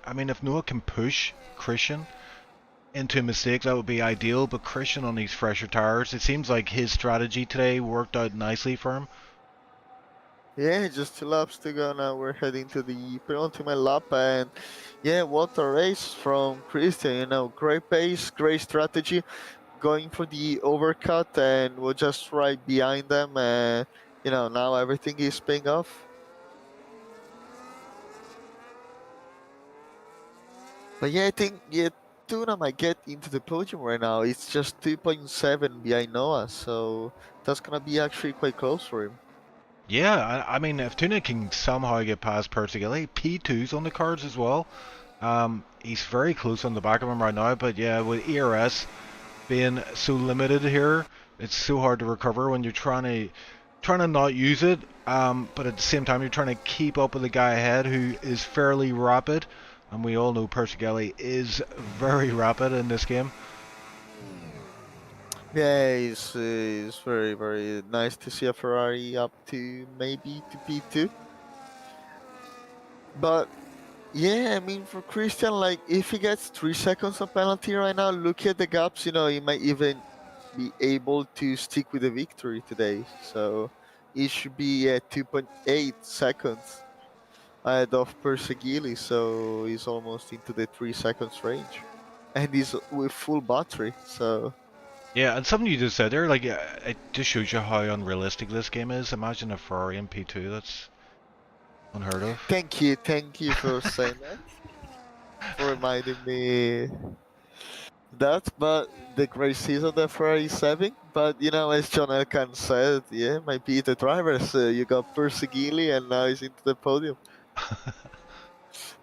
[SPEAKER 1] I mean, if Noah can push Christian into a mistake, that would be ideal. But Christian on these fresher tires, it seems like his strategy today worked out nicely for him.
[SPEAKER 2] Yeah, just 2 laps to go now. We're heading to the penultimate lap, and yeah, what a race from Christian. Great pace, great strategy, going for the overcut, and we're just right behind them. And now everything is paying off. But yeah, I think Tuna might get into the podium right now. It's just 2.7 behind Noah, so that's gonna be actually quite close for him.
[SPEAKER 1] Yeah, I mean, if Tuna can somehow get past Persigilli, P2's on the cards as well. He's very close on the back of him right now, but yeah, with ERS being so limited here, it's so hard to recover when you're trying to not use it, but at the same time you're trying to keep up with the guy ahead who is fairly rapid, and we all know Persigilli is very rapid in this game.
[SPEAKER 2] Yeah, it's very, very nice to see a Ferrari up to maybe to P2. But yeah, I mean, for Christian, like, if he gets 3 seconds of penalty right now, look at the gaps, he might even be able to stick with the victory today. So it should be at 2.8 seconds ahead of Persegili, so he's almost into the 3 seconds range. And he's with full battery, so
[SPEAKER 1] Yeah, and something you just said there, like, it just shows you how unrealistic this game is. Imagine a Ferrari in P2, that's unheard of.
[SPEAKER 2] Thank you for saying that, for reminding me that. But the great season that Ferrari is having. But as John Elkann said, yeah, might be the drivers. You got Persigili, and now he's into the podium.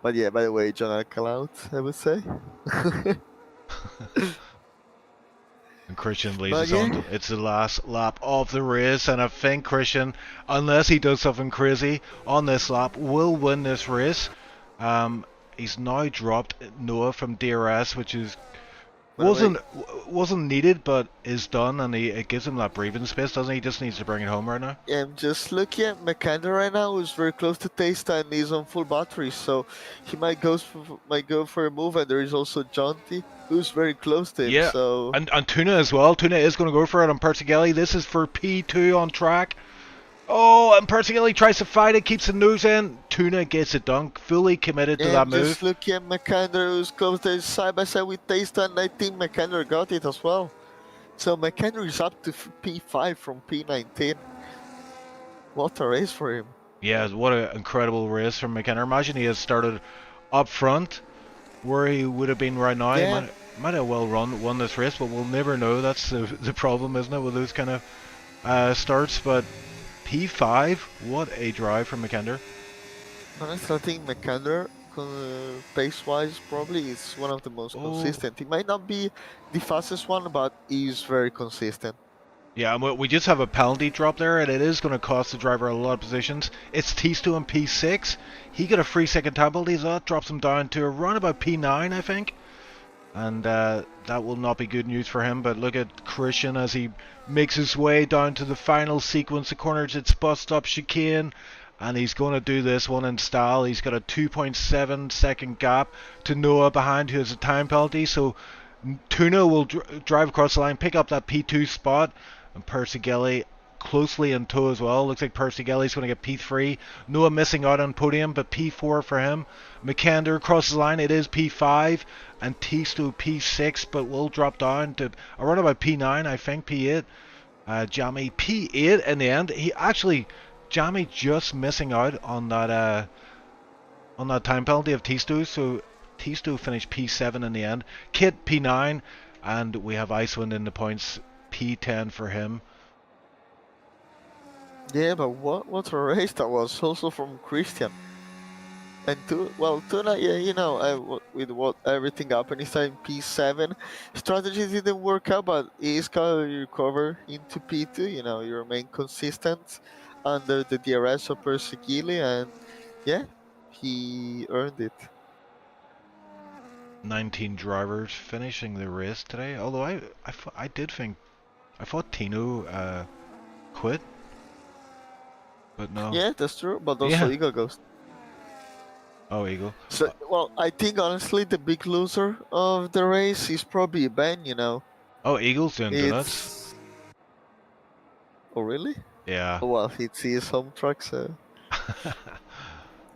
[SPEAKER 2] But yeah, by the way, John Elkann out, I would say.
[SPEAKER 1] And Christian leads
[SPEAKER 2] But
[SPEAKER 1] us on.
[SPEAKER 2] yeah,
[SPEAKER 1] It's the last lap of the race, and I think Christian, unless he does something crazy on this lap, will win this race. Um, he's now dropped Noah from DRS, which is
[SPEAKER 2] by the way,
[SPEAKER 1] wasn't needed, but is done, and it gives him that breathing space, doesn't he? He just needs to bring it home right now.
[SPEAKER 2] yeah, I'm just looking at McAnder right now, who's very close to Testa and he's on full battery, so he might go for a move. And there is also Jonty, who's very close to him.
[SPEAKER 1] Yeah,
[SPEAKER 2] So
[SPEAKER 1] and Tuna as well. Tuna is going to go for it on Persigelli. This is for P2 on track. Oh, and Persigelli tries to fight it, keeps the nose in. Tuna gets it done, fully committed to
[SPEAKER 2] yeah,
[SPEAKER 1] that
[SPEAKER 2] I'm just
[SPEAKER 1] move.
[SPEAKER 2] looking at McAnder, who's close to side by side with Testa, and I think McAnder got it as well. So McAnder is up to P5 from P19. What a race for him!
[SPEAKER 1] Yeah, what an incredible race from McKenna. Imagine he had started up front, where he would have been right now. He
[SPEAKER 2] Yeah,
[SPEAKER 1] might have well won this race, but we'll never know. That's the problem, isn't it, with those kind of starts? But P5, what a drive from McKender.
[SPEAKER 2] honestly, I think McAnder, pace-wise, probably is one of the most
[SPEAKER 1] Oh,
[SPEAKER 2] consistent. He might not be the fastest one, but he's very consistent.
[SPEAKER 1] yeah, and we just have a penalty drop there, and it is going to cost the driver a lot of positions. It's Tisto in P6. He got a 3 second time penalty, so that drops him down to around about P9, I think. And that will not be good news for him. But look at Christian as he makes his way down to the final sequence of corners. It's bust up chicane, and he's going to do this one in style. He's got a 2.7 second gap to Noah behind, who has a time penalty. So Tuna will drive across the line, pick up that P2 spot, and Persigelli closely in tow as well. Looks like Persigelli's going to get P3. Noah missing out on podium, but P4 for him. McAnder crosses the line. It is P5, and Tisto P6, but will drop down to around about P9, I think, P8. Jamie P8 in the end. He actually, Jamie just missing out on that time penalty of Tisto, so Tisto finished P7 in the end. Kit P9, and we have Icewind in the points, P10 for him.
[SPEAKER 2] Yeah, but what a race that was, also from Christian. And Tuna, yeah, with what everything happened inside P7, strategy didn't work out, but he's got to recover into P2. You remain consistent under the DRS of Persigili, and yeah, he earned it.
[SPEAKER 1] 19 drivers finishing the race today. Although I did think I thought Tino quit, but no.
[SPEAKER 2] Yeah, that's true, but also
[SPEAKER 1] Yeah.
[SPEAKER 2] Eagle Ghost.
[SPEAKER 1] Oh, Eagle.
[SPEAKER 2] So, I think honestly the big loser of the race is probably Ben.
[SPEAKER 1] Oh, Eagle's doing donuts.
[SPEAKER 2] It's Oh really?
[SPEAKER 1] Yeah.
[SPEAKER 2] Oh, well, it's his home track, so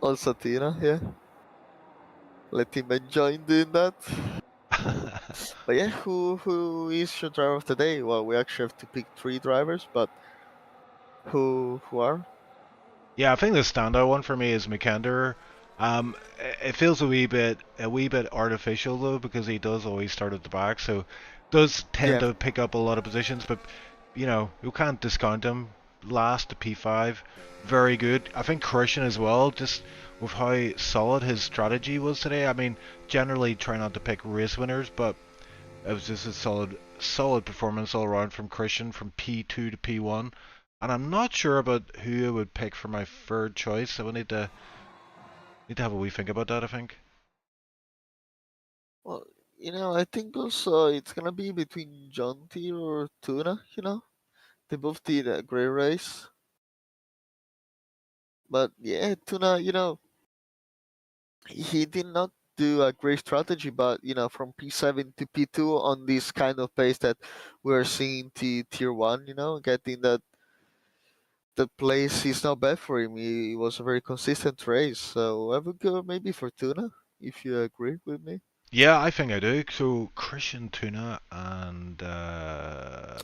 [SPEAKER 2] also Tina, yeah. Let him enjoy doing that. But yeah, who is your driver of the day? Well, we actually have to pick 3 drivers, but who are?
[SPEAKER 1] Yeah, I think the standout one for me is McAnder. It feels a wee bit artificial though, because he does always start at the back, so does tend
[SPEAKER 2] Yeah,
[SPEAKER 1] to pick up a lot of positions. But you can't discount him. Last to P5, very good. I think Christian as well, just with how solid his strategy was today. I mean, generally try not to pick race winners, but it was just a solid performance all around from Christian from P2 to P1. And I'm not sure about who I would pick for my third choice. I would need to have a wee think about that, I think.
[SPEAKER 2] well, I think also it's gonna be between John T or Tuna. They both did a great race. But yeah, Tuna, he did not do a great strategy, but from P7 to P2 on this kind of pace that we're seeing tier 1, getting that the place is not bad for him. He was a very consistent race, so I would go maybe for Tuna, if you agree with me.
[SPEAKER 1] Yeah, I think I do. So Christian Tuna and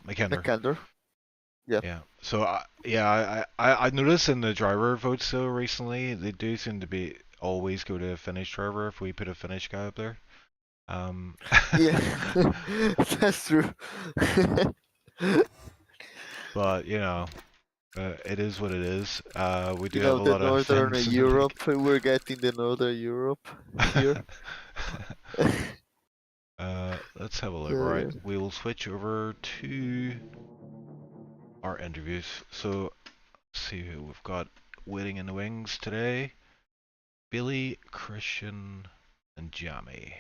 [SPEAKER 1] McKenna.
[SPEAKER 2] McAnder. Yeah.
[SPEAKER 1] Yeah. So I noticed in the driver votes though recently they do seem to be always go to a Finnish driver if we put a Finnish guy up there. Um,
[SPEAKER 2] Yeah. That's true.
[SPEAKER 1] but it is what it is. We do
[SPEAKER 2] You
[SPEAKER 1] have
[SPEAKER 2] know,
[SPEAKER 1] a
[SPEAKER 2] the
[SPEAKER 1] lot of
[SPEAKER 2] Northern
[SPEAKER 1] Finns in the league.
[SPEAKER 2] Europe. We're getting the Northern Europe here.
[SPEAKER 1] Let's have a look. Right,
[SPEAKER 2] Uh,
[SPEAKER 1] we will switch over to our interviews. So, see who we've got waiting in the wings today. Billy, Christian, and Jamie.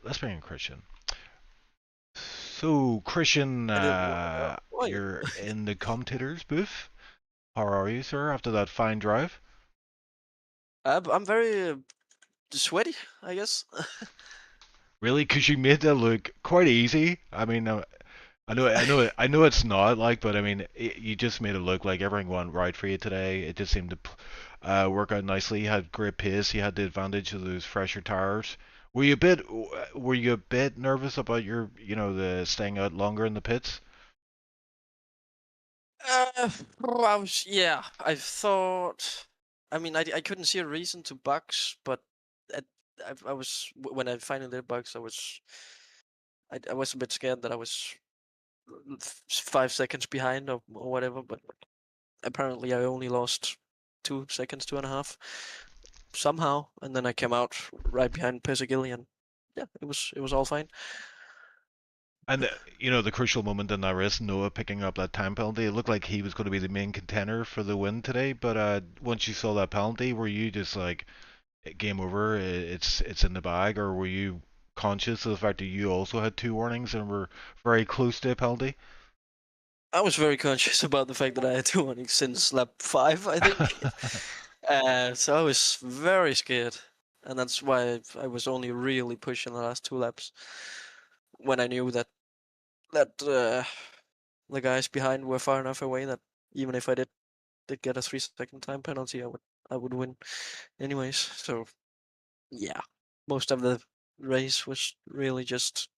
[SPEAKER 1] Let's bring in Christian. So, Christian,
[SPEAKER 3] I did. Wait,
[SPEAKER 1] you're in the commentator's booth. How are you, sir, after that fine drive?
[SPEAKER 3] I'm very sweaty, I guess.
[SPEAKER 1] Really? Because you made that look quite easy. I mean, I know it's not like, but I mean, you just made it look like everything went right for you today. It just seemed to work out nicely. You had great pace. You had the advantage of those fresher tires. Were you a bit nervous about the staying out longer in the pits?
[SPEAKER 3] Well, yeah. I thought. I mean, I couldn't see a reason to box, but at, I was when I finally did box, I was a bit scared that I was 5 seconds behind or whatever. But apparently, I only lost 2 seconds, 2.5 somehow, and then I came out right behind Pesagilly, and yeah, it was all fine.
[SPEAKER 1] And the crucial moment in that race, Noah picking up that time penalty, it looked like he was going to be the main contender for the win today. But once you saw that penalty, were you just like, game over, it's in the bag, or were you conscious of the fact that you also had two warnings and were very close to a penalty?
[SPEAKER 3] I was very conscious about the fact that I had two warnings since lap 5, I think. So I was very scared, and that's why I was only really pushing the last 2 laps when I knew that the guys behind were far enough away that even if I did get a 3-second time penalty, I would win anyways. So yeah, most of the race was really just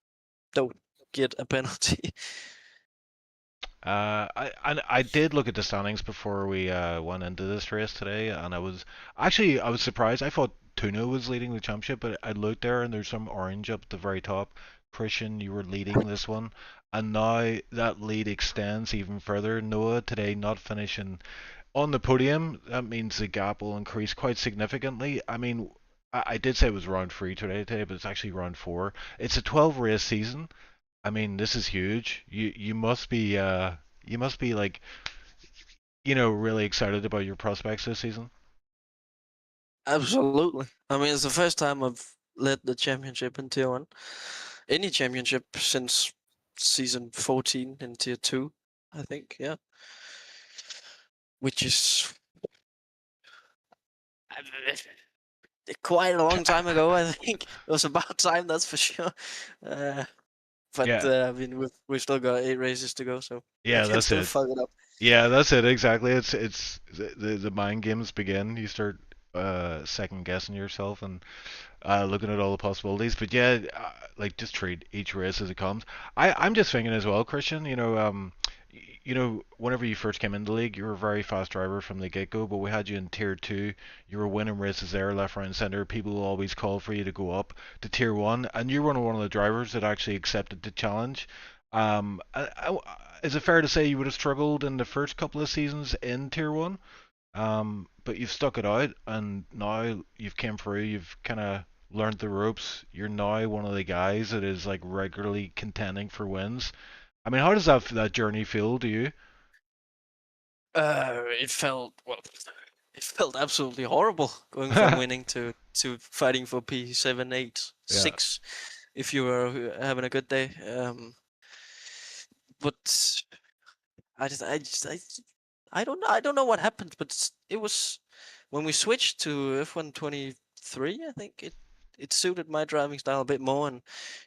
[SPEAKER 3] don't get a penalty.
[SPEAKER 1] I did look at the standings before we went into this race today, and I was surprised. I thought Tuna was leading the championship, but I looked there and there's some orange up at the very top. Christian, you were leading this one, and now that lead extends even further. Noah today not finishing on the podium. That means the gap will increase quite significantly. I mean, I did say it was round three today, but it's actually round four. It's a 12 race season. I mean, this is huge. You must be like, really excited about your prospects this season.
[SPEAKER 3] Absolutely. I mean, it's the first time I've led the championship in Tier 1. Any championship since season 14 in Tier 2, I think, yeah. Which is quite a long time ago, I think. It was about time, that's for sure. But
[SPEAKER 1] Yeah,
[SPEAKER 3] I mean, we've still got 8 races to go, so I
[SPEAKER 1] yeah,
[SPEAKER 3] can
[SPEAKER 1] that's
[SPEAKER 3] still
[SPEAKER 1] it.
[SPEAKER 3] fuck it up.
[SPEAKER 1] Yeah, that's it exactly. It's the mind games begin. You start second guessing yourself and looking at all the possibilities. But yeah, like just treat each race as it comes. I'm just thinking as well, Christian. Whenever you first came into the league, you were a very fast driver from the get-go. But we had you in Tier 2. You were winning races there, left, right, and center. People will always call for you to go up to Tier 1, and you were one of the drivers that actually accepted the challenge. Is it fair to say you would have struggled in the first couple of seasons in Tier 1? But you've stuck it out, and now you've came through. You've kind of learned the ropes. You're now one of the guys that is like regularly contending for wins. I mean, how does that journey feel to you?
[SPEAKER 3] It felt, well, it felt absolutely horrible going from winning to fighting for P7, 8,
[SPEAKER 1] Yeah.
[SPEAKER 3] 6 if you were having a good day. But I don't know what happened, but it was when we switched to F123. I think it suited my driving style a bit more, and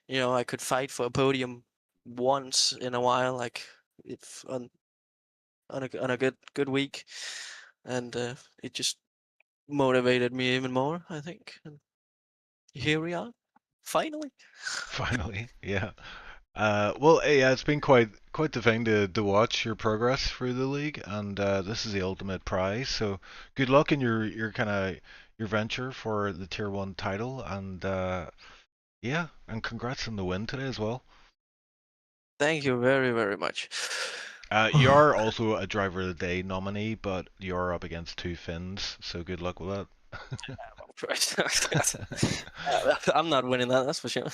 [SPEAKER 3] I could fight for a podium once in a while, like if on a good week, and it just motivated me even more, I think. And here we are, finally.
[SPEAKER 1] Finally, yeah. Well, yeah, it's been quite the thing to watch your progress through the league, and this is the ultimate prize. So good luck in your kind of your venture for the Tier 1 title, and yeah, and congrats on the win today as well.
[SPEAKER 3] Thank you very, very much.
[SPEAKER 1] You are also a Driver of the Day nominee, but you're up against two Finns, so good luck with that.
[SPEAKER 3] I'm not winning that, that's for sure.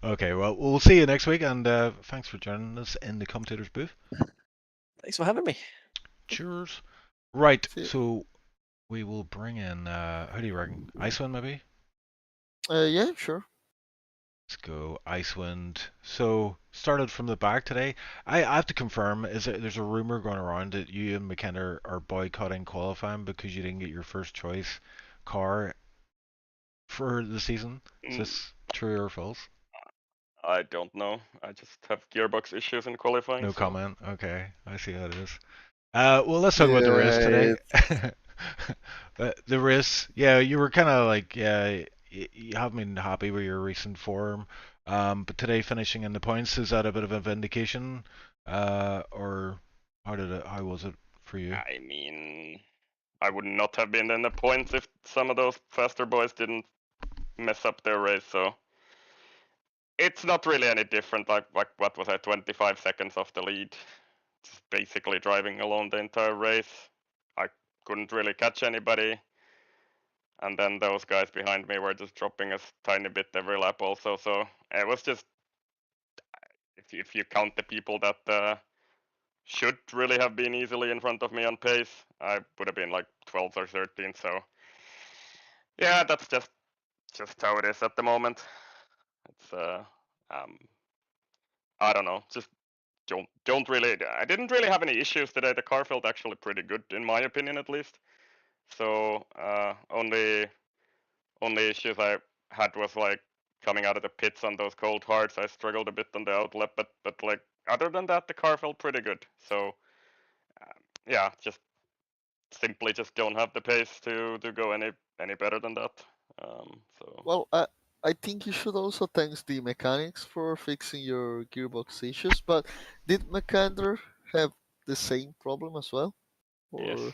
[SPEAKER 1] Okay, well, we'll see you next week, and thanks for joining us in the commentator's booth.
[SPEAKER 3] Thanks for having me.
[SPEAKER 1] Cheers. Right,
[SPEAKER 2] See-
[SPEAKER 1] so we will bring in, how do you reckon? Icewind, maybe?
[SPEAKER 2] yeah, sure.
[SPEAKER 1] Let's go Icewind. So, started from the back today. I have to confirm, there's a rumor going around that you and McKenna are boycotting qualifying because you didn't get your first choice car for the season. Is this true or false?
[SPEAKER 4] I don't know. I just have gearbox issues in qualifying.
[SPEAKER 1] No
[SPEAKER 4] so.
[SPEAKER 1] comment. Okay, I see how it is. Well, let's talk about the race today. The race, yeah, you were kind of like, yeah, you haven't been happy with your recent form, but today finishing in the points, is that a bit of a vindication, or how was it for you?
[SPEAKER 4] I mean, I would not have been in the points if some of those faster boys didn't mess up their race. So it's not really any different. Like what was I, 25 seconds off the lead, just basically driving alone the entire race. I couldn't really catch anybody, and then those guys behind me were just dropping a tiny bit every lap also. So it was just, if you count the people that should really have been easily in front of me on pace, I would have been like 12th or 13th. So yeah, that's just how it is at the moment. It's I don't know, just don't really. I didn't really have any issues today. The car felt actually pretty good in my opinion, at least. So only issues I had was like coming out of the pits on those cold hards. I struggled a bit on the outlet, but like other than that, the car felt pretty good. So yeah, just simply just don't have the pace to go any better than that. So
[SPEAKER 2] Well, I think you should also thank the mechanics for fixing your gearbox issues. But did Mekander have the same problem as well?
[SPEAKER 4] yes,
[SPEAKER 2] Or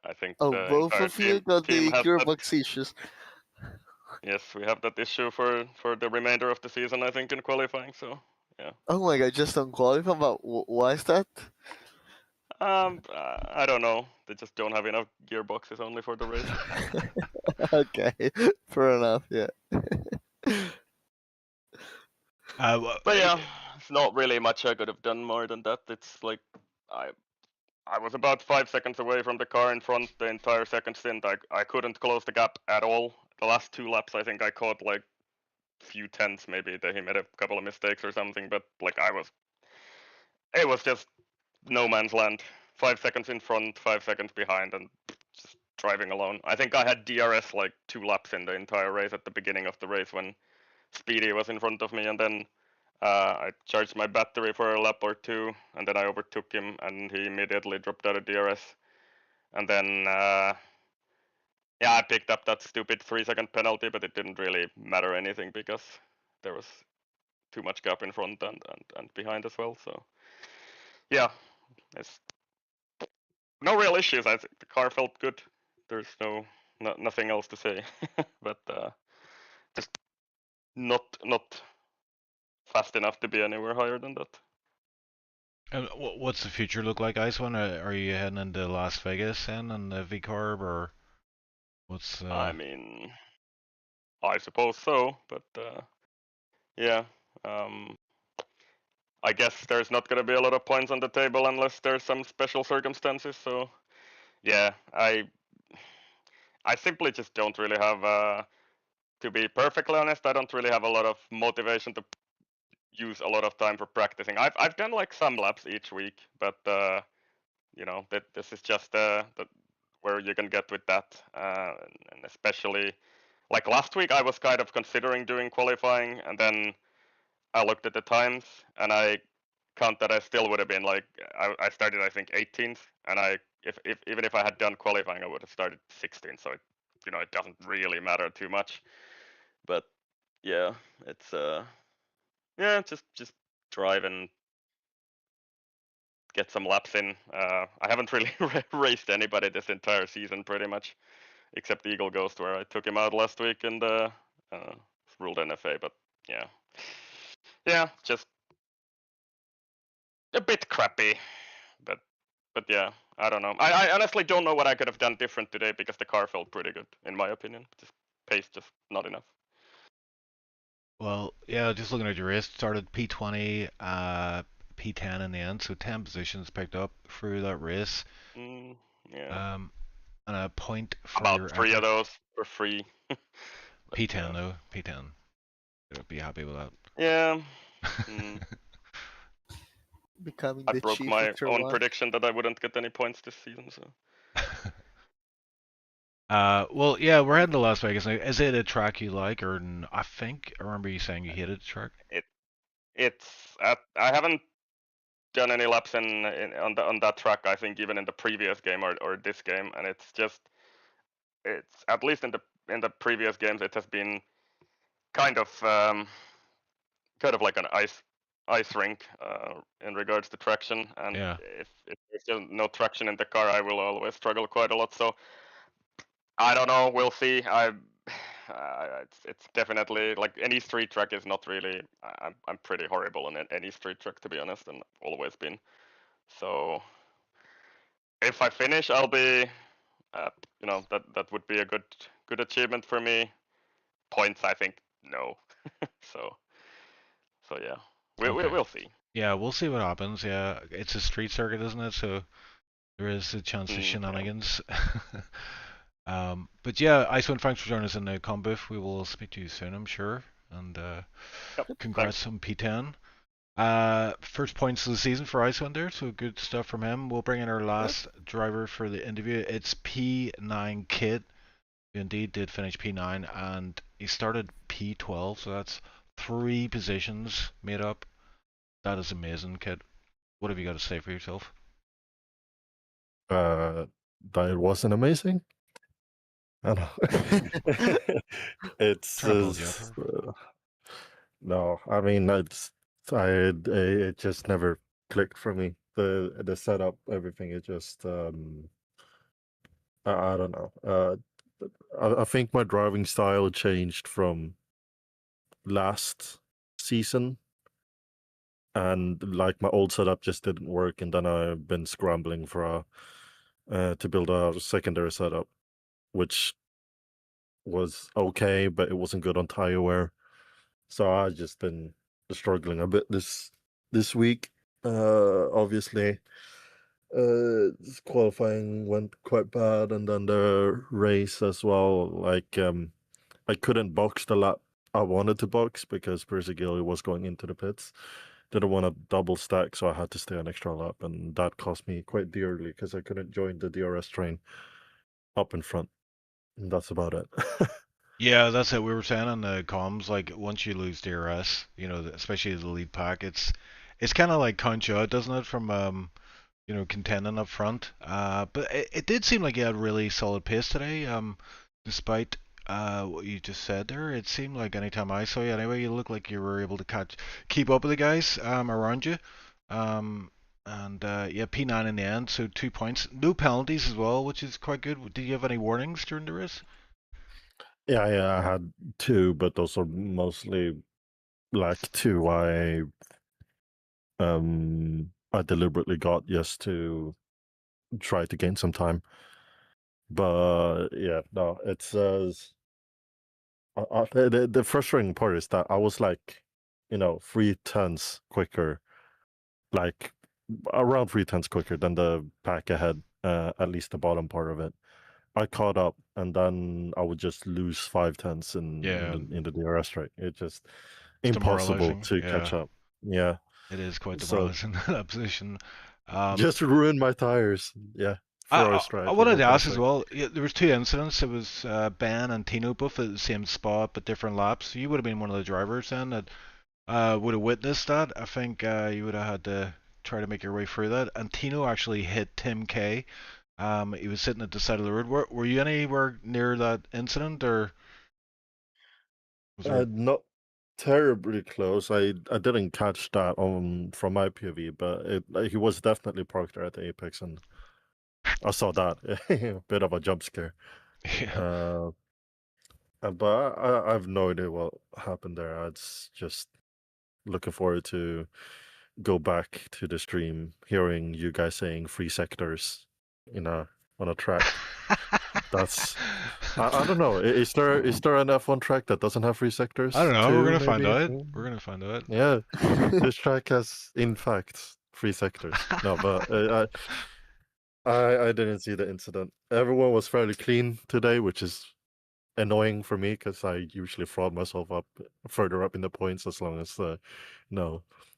[SPEAKER 4] I think
[SPEAKER 2] oh,
[SPEAKER 4] the
[SPEAKER 2] both
[SPEAKER 4] entire
[SPEAKER 2] of you got
[SPEAKER 4] team
[SPEAKER 2] the
[SPEAKER 4] has that.
[SPEAKER 2] gearbox issues.
[SPEAKER 4] Yes, we have that issue for the remainder of the season. I think in qualifying. So yeah.
[SPEAKER 2] Oh my god, just on qualifying. But why is that?
[SPEAKER 4] I don't know. They just don't have enough gearboxes only for the race.
[SPEAKER 2] Okay, fair enough. Yeah.
[SPEAKER 4] But yeah, it's not really much I could have done more than that. It's like I I was about 5 seconds away from the car in front the entire second stint. I couldn't close the gap at all. The last two laps, I think I caught like few tenths maybe that he made a couple of mistakes or something. But like it was just no man's land. 5 seconds in front, 5 seconds behind, and just driving alone. I think I had DRS like 2 laps in the entire race at the beginning of the race when Speedy was in front of me, and then I charged my battery for a lap or two, and then I overtook him, and he immediately dropped out of DRS. And then, yeah, I picked up that stupid 3 second penalty, but it didn't really matter anything because there was too much gap in front and behind as well. So, yeah, it's no real issues. I think the car felt good. There's nothing else to say, but just not fast enough to be anywhere higher than that.
[SPEAKER 1] And what's the future look like, Icewind? Are you heading into Las Vegas then on the VCarb, or what's?
[SPEAKER 4] I mean, I suppose so, but yeah. Um, I guess there's not going to be a lot of points on the table unless there's some special circumstances. So yeah, I simply just don't really have. To be perfectly honest, I don't really have a lot of motivation to use a lot of time for practicing. I've done like some laps each week, but you know that this is just where you can get with that, and especially like last week, I was kind of considering doing qualifying, and then I looked at the times, and I count that I still would have been like I started I think 18th, and if even if I had done qualifying, I would have started 16th. So it doesn't really matter too much. But yeah, it's yeah, just drive and get some laps in. I haven't really raced anybody this entire season, pretty much, except Eagle Ghost, where I took him out last week in the ruled NFA. But yeah, just a bit crappy. But yeah, I don't know. I honestly don't know what I could have done different today because the car felt pretty good, in my opinion. Just pace just not enough.
[SPEAKER 1] Well, yeah, just looking at your race, started P20, P10 in the end, so 10 positions picked up through that race.
[SPEAKER 4] Yeah.
[SPEAKER 1] And a point for
[SPEAKER 4] About
[SPEAKER 1] your
[SPEAKER 4] 3 of
[SPEAKER 1] effort.
[SPEAKER 4] those for free.
[SPEAKER 1] P10 though, P10. I'd be happy with that.
[SPEAKER 4] Yeah.
[SPEAKER 2] Becoming
[SPEAKER 4] I
[SPEAKER 2] the
[SPEAKER 4] broke
[SPEAKER 2] chief
[SPEAKER 4] my
[SPEAKER 2] after
[SPEAKER 4] own
[SPEAKER 2] one.
[SPEAKER 4] prediction that I wouldn't get any points this season, so.
[SPEAKER 1] Well, yeah, we're heading to Las Vegas now. Is it a track you like, or I think I remember you saying you hated the track?
[SPEAKER 4] It's I haven't done any laps on that track. I think even in the previous game or this game, and it's at least in the previous games it has been kind of like an ice rink in regards to traction, and
[SPEAKER 1] Yeah.
[SPEAKER 4] if there's no traction in the car, I will always struggle quite a lot. So I don't know. We'll see. It's definitely like any street track is not really. I'm pretty horrible on any street track, to be honest, and always been. So if I finish, I'll be, that would be a good achievement for me. Points, I think, no. so yeah, we'll see.
[SPEAKER 1] Yeah, we'll see what happens. Yeah, it's a street circuit, isn't it? So there is a chance of shenanigans. But yeah, Icewind, thanks for joining us in the com booth. We will speak to you soon, I'm sure. And congrats on P10. First points of the season for Icewind there, so good stuff from him. We'll bring in our last driver for the interview. It's P9 Kid, who indeed did finish P9, and he started P12, so that's 3 positions made up. That is amazing, Kid. What have you got to say for yourself?
[SPEAKER 5] That it wasn't amazing. I don't know. It's no. I mean, it just never clicked for me. The setup, everything. It just I don't know. I think my driving style changed from last season, and like my old setup just didn't work, and then I've been scrambling for to build a secondary setup, which was okay, but it wasn't good on tire wear. So I've just been struggling a bit this week. Obviously, qualifying went quite bad, and then the race as well. Like, I couldn't box the lap I wanted to box because Percy was going into the pits. Didn't want to double stack, so I had to stay an extra lap, and that cost me quite dearly because I couldn't join the DRS train up in front. And that's about it.
[SPEAKER 1] Yeah, that's it. We were saying on the comms, like once you lose DRS, especially the lead pack, it's kind of like count you out, doesn't it, from contending up front. But it did seem like you had really solid pace today. Despite what you just said there, it seemed like anytime I saw you, anyway, you looked like you were able to keep up with the guys around you. And yeah, P9 in the end, so 2 points, no penalties as well, which is quite good. Did you have any warnings during the race?
[SPEAKER 5] Yeah, I had 2, but those are mostly like 2 I deliberately got just to try to gain some time. But yeah, no, it's the frustrating part is that I was like, 3 tenths quicker, like around 3 tenths quicker than the pack ahead, at least the bottom part of it. I caught up, and then I would just lose 5 tenths in the DRS track. It just impossible to catch up. Yeah,
[SPEAKER 1] it is quite demoralizing that position.
[SPEAKER 5] Just ruined my tires. Yeah.
[SPEAKER 1] I wanted to ask as well. Yeah, there was 2 incidents. It was Ben and Tino both at the same spot but different laps. So you would have been one of the drivers then that would have witnessed that. I think you would have had to try to make your way through that. And Tino actually hit Tim K. He was sitting at the side of the road. Were you anywhere near that incident or? Was there...
[SPEAKER 5] Not terribly close. I didn't catch that from my POV, but he was definitely parked there at the apex, and I saw that. A bit of a jump scare.
[SPEAKER 1] Yeah.
[SPEAKER 5] But I have no idea what happened there. It's just looking forward to go back to the stream, hearing you guys saying free sectors on a track. That's I don't know. Is there an F1 track that doesn't have free sectors?
[SPEAKER 1] I don't know. We're
[SPEAKER 5] too,
[SPEAKER 1] gonna find
[SPEAKER 5] maybe?
[SPEAKER 1] out. We're gonna find out.
[SPEAKER 5] Yeah, this track has in fact free sectors. No, but I didn't see the incident. Everyone was fairly clean today, which is annoying for me because I usually fraud myself up further up in the points as long as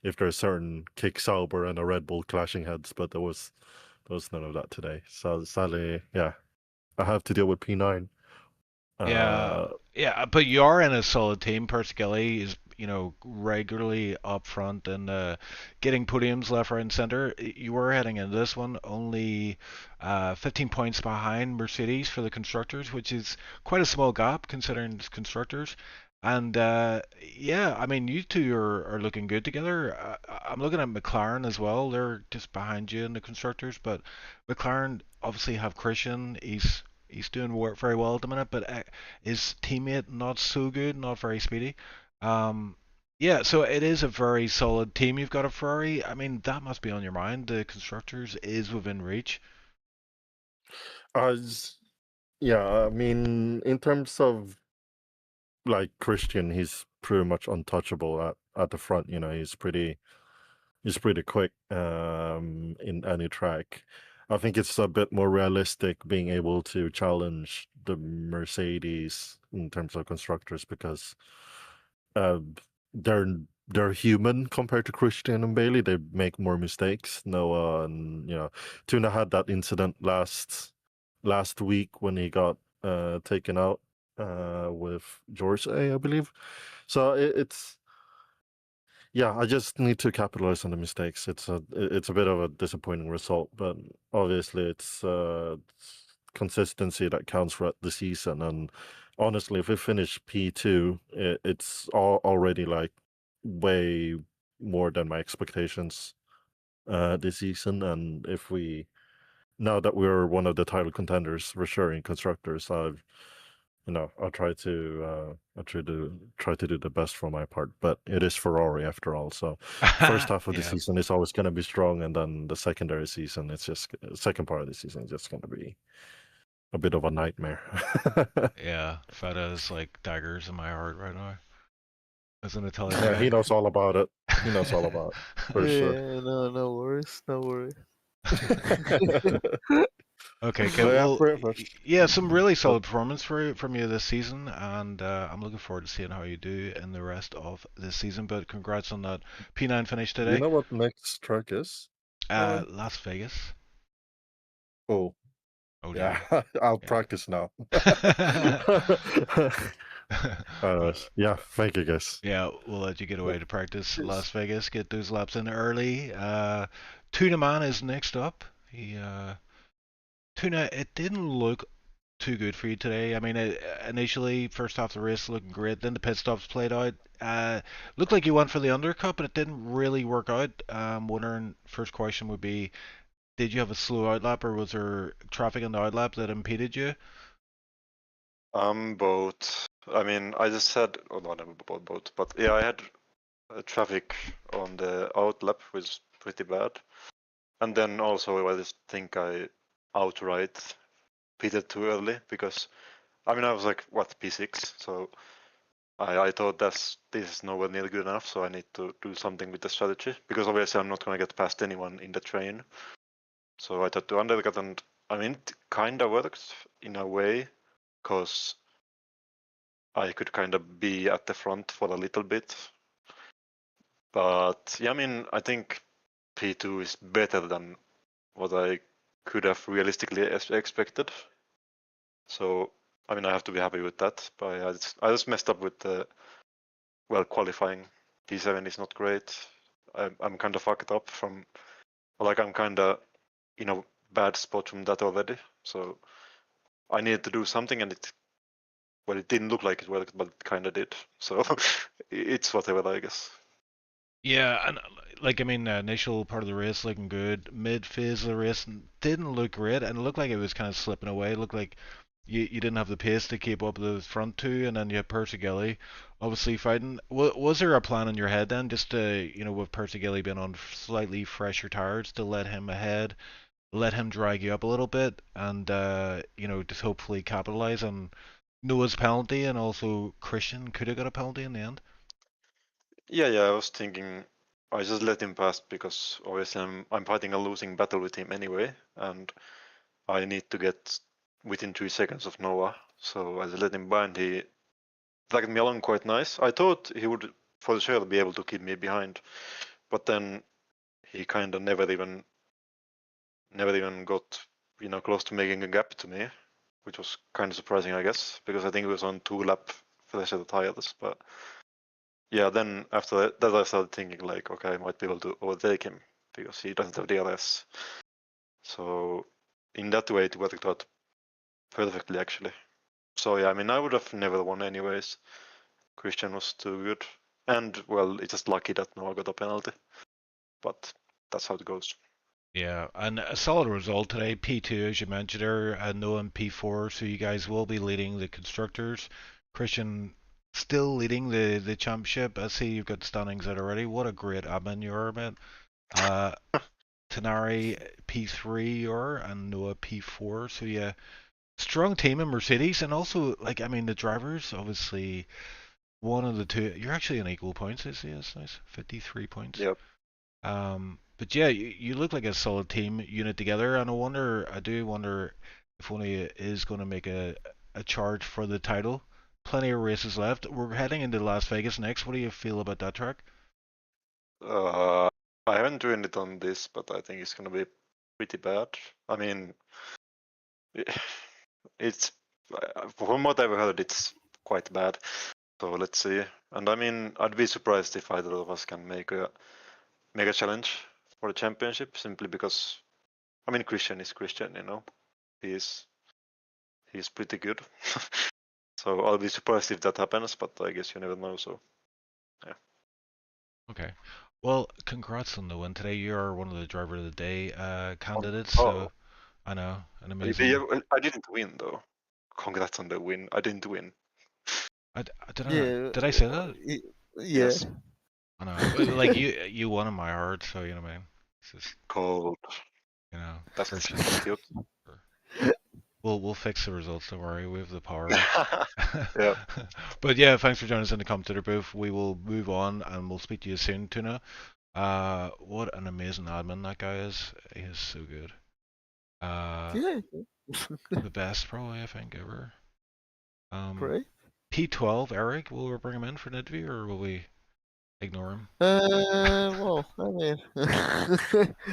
[SPEAKER 5] if there's certain kick Sauber and a Red Bull clashing heads, but there was none of that today. So sadly, yeah, I have to deal with P9.
[SPEAKER 1] Yeah, but you are in a solid team. Perskilly is, regularly up front and getting podiums left, right, and center. You were heading into this one only 15 points behind Mercedes for the constructors, which is quite a small gap considering it's constructors. And yeah, I mean, you two are looking good together. I'm looking at McLaren as well. They're just behind you in the constructors, but McLaren obviously have Christian. He's doing very well at the minute, but his teammate not so good, not very speedy. Yeah, so it is a very solid team you've got at Ferrari. I mean, that must be on your mind. The constructors is within reach.
[SPEAKER 5] Yeah, I mean, in terms of like Christian, he's pretty much untouchable at the front. He's pretty quick in any track. I think it's a bit more realistic being able to challenge the Mercedes in terms of constructors because they're human compared to Christian and Bailey. They make more mistakes. Noah and Tuna had that incident last week when he got taken out with George I believe. So it's yeah, I just need to capitalize on the mistakes. It's a bit of a disappointing result, but obviously it's consistency that counts throughout the season. And honestly, if we finish P2, it's already like way more than my expectations this season. And now that we're one of the title contenders for sure in constructors, I'll try to do the best for my part, but it is Ferrari after all. So first half of the
[SPEAKER 1] Yeah.
[SPEAKER 5] season is always going to be strong, and then the secondary season, second part of the season is just going to be a bit of a nightmare.
[SPEAKER 1] Yeah, Feta is like daggers in my heart right now. As an Italian
[SPEAKER 5] Yeah,
[SPEAKER 1] guy.
[SPEAKER 5] he knows all about it. He knows all about it, for sure.
[SPEAKER 2] Yeah, no worries, no worries.
[SPEAKER 1] Okay,
[SPEAKER 5] But yeah,
[SPEAKER 1] well,
[SPEAKER 5] pretty
[SPEAKER 1] yeah, some really solid performance from you this season, and I'm looking forward to seeing how you do in the rest of this season. But congrats on that P9 finish
[SPEAKER 5] You
[SPEAKER 1] today.
[SPEAKER 5] know what the next track is?
[SPEAKER 1] Las Vegas.
[SPEAKER 5] Oh,
[SPEAKER 1] Oh dear.
[SPEAKER 5] yeah. I'll
[SPEAKER 1] Yeah.
[SPEAKER 5] practice now. Yeah, thank you, guys.
[SPEAKER 1] Yeah, we'll let you get away to practice
[SPEAKER 2] Yes.
[SPEAKER 1] Las Vegas. Get those laps in early. Tuna Man is next up. Tuna, it didn't look too good for you today. I mean, initially, first half of the race looking great. Then the pit stops played out. Looked like you went for the undercut, but it didn't really work out. Wondering, first question would be, did you have a slow outlap, or was there traffic on the outlap that impeded you?
[SPEAKER 6] Both. I mean, I just had, oh no, not both, but yeah, I had traffic on the outlap, which was pretty bad. And then also, I just think I outright pitted too early because, I mean, I was like, what, P6? So I thought this is nowhere near good enough, so I need to do something with the strategy because obviously I'm not going to get past anyone in the train. So I thought to undercut, and I mean, it kind of worked in a way because I could kind of be at the front for a little bit. But yeah, I mean, I think P2 is better than what I could have realistically expected. So, I mean, I have to be happy with that. But I just messed up with the, qualifying. P7 is not great. I'm kind of fucked up from, like, I'm kind of in a bad spot from that already. So I needed to do something, and it well, it didn't look like it worked, but it kind of did. So it's whatever, I guess.
[SPEAKER 1] Yeah, and like I mean, initial part of the race looking good. Mid phase of the race didn't look great, and it looked like it was kind of slipping away. It looked like you didn't have the pace to keep up with the front two, and then you had Persigeli obviously fighting. Was there a plan in your head then, just to with Persigeli being on slightly fresher tires, to let him ahead, let him drag you up a little bit, and just hopefully capitalize on Noah's penalty, and also Christian could have got a penalty in the end.
[SPEAKER 6] Yeah, I was thinking I just let him pass because obviously I'm fighting a losing battle with him anyway, and I need to get within 3 seconds of Noah. So I just let him by, and he dragged me along quite nice. I thought he would for sure be able to keep me behind, but then he kind of never even got close to making a gap to me, which was kind of surprising, I guess, because I think it was on 2-lap fresher tires. But yeah, then after that I started thinking like, okay, I might be able to overtake him because he doesn't have DRS. So in that way, it worked out perfectly, actually. So yeah, I mean, I would have never won anyways. Christian was too good, and well, it's just lucky that Noah got a penalty. But that's how it goes.
[SPEAKER 1] Yeah, and a solid result today. P2, as you mentioned there, and Noah in P4. So you guys will be leading the constructors. Christian still leading the championship. I see you've got standings out already. What a great admin you are, man. Tenari P3 you are, and Noah P4. So yeah, strong team in Mercedes, and also like I mean the drivers obviously one of the two. You're actually on equal points. I see. That's nice. 53 points.
[SPEAKER 6] Yep.
[SPEAKER 1] But yeah, you look like a solid team unit together, and I do wonder if one of you is going to make a charge for the title. Plenty of races left. We're heading into Las Vegas next. What do you feel about that track?
[SPEAKER 6] I haven't driven it on this, but I think it's gonna be pretty bad. I mean, it's from what I've heard, it's quite bad. So let's see. And I mean, I'd be surprised if either of us can make a challenge for the championship, simply because I mean, Christian is Christian, he's pretty good. So I'll be surprised if that happens, but I guess you never know. So yeah.
[SPEAKER 1] Okay. Well, congrats on the win today. You are one of the driver of the day candidates.
[SPEAKER 6] Oh.
[SPEAKER 1] So I know, an amazing.
[SPEAKER 6] I didn't win though. Congrats on the win. I didn't win.
[SPEAKER 1] Did I say that?
[SPEAKER 2] Yeah.
[SPEAKER 6] Yes.
[SPEAKER 1] I know. Like you won in my heart, so you know what I mean. It's just
[SPEAKER 6] Cold. That's
[SPEAKER 1] Christian.
[SPEAKER 6] cute.
[SPEAKER 1] We'll fix the results. Don't worry, we have the power.
[SPEAKER 6] Yeah.
[SPEAKER 1] But yeah, thanks for joining us in the commentator booth. We will move on, and we'll speak to you soon, Tuna. What an amazing admin that guy is. He is so good.
[SPEAKER 2] Yeah.
[SPEAKER 1] The best probably I think ever.
[SPEAKER 2] Great.
[SPEAKER 1] P12, Eric, will we bring him in for an interview, or will we ignore him?
[SPEAKER 2] Well, I mean,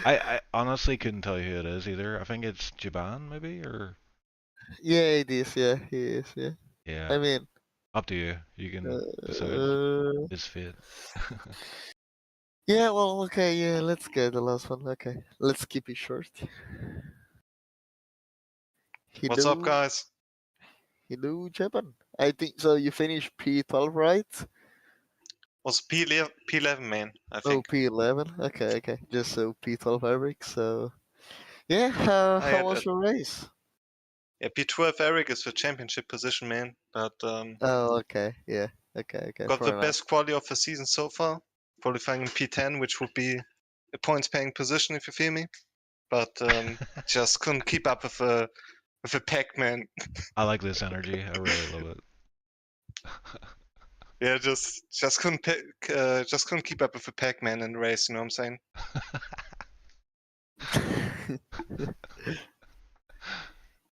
[SPEAKER 1] I honestly couldn't tell you who it is either. I think it's Jaban, maybe, or
[SPEAKER 2] yeah, it is. Yeah, he is. Yeah.
[SPEAKER 1] yeah.
[SPEAKER 2] I mean,
[SPEAKER 1] Up to you. You can decide. His fate.
[SPEAKER 2] yeah. Well, okay. Yeah, let's get the last one. Okay, let's keep it short.
[SPEAKER 7] What's up, guys?
[SPEAKER 2] Hello, Japan. I think so. You finished P12, right?
[SPEAKER 7] Was P11 man, I
[SPEAKER 2] Oh,
[SPEAKER 7] think.
[SPEAKER 2] P11. Okay. Just so P12 Eric. So, yeah. How was your race?
[SPEAKER 7] Yeah, P12 Eric is the championship position, man. But
[SPEAKER 2] Oh, okay. Yeah. Okay.
[SPEAKER 7] got
[SPEAKER 2] fair
[SPEAKER 7] the
[SPEAKER 2] enough.
[SPEAKER 7] best quality of the season so far, qualifying in P10, which would be a points-paying position if you feel me. But just couldn't keep up with the pack, man.
[SPEAKER 1] I like this energy. I really love it.
[SPEAKER 7] Yeah, just couldn't keep up with the pack, man, in the race. You know what I'm saying?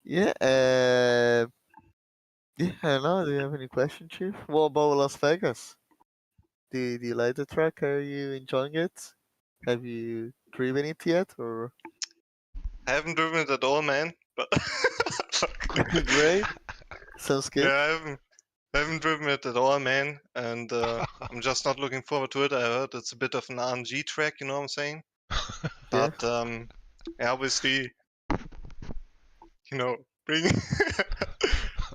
[SPEAKER 2] Yeah. Yeah. I don't know. Do you have any questions, Chief? What about Las Vegas? Do you like the track? Are you enjoying it? Have you driven it yet, or?
[SPEAKER 7] I haven't driven it at all, man. But
[SPEAKER 2] Great. Sounds good.
[SPEAKER 7] Yeah, I haven't driven it at all, man, and I'm just not looking forward to it. I heard it's a bit of an RNG track, you know what I'm saying?
[SPEAKER 2] Yeah.
[SPEAKER 7] But yeah, obviously, bring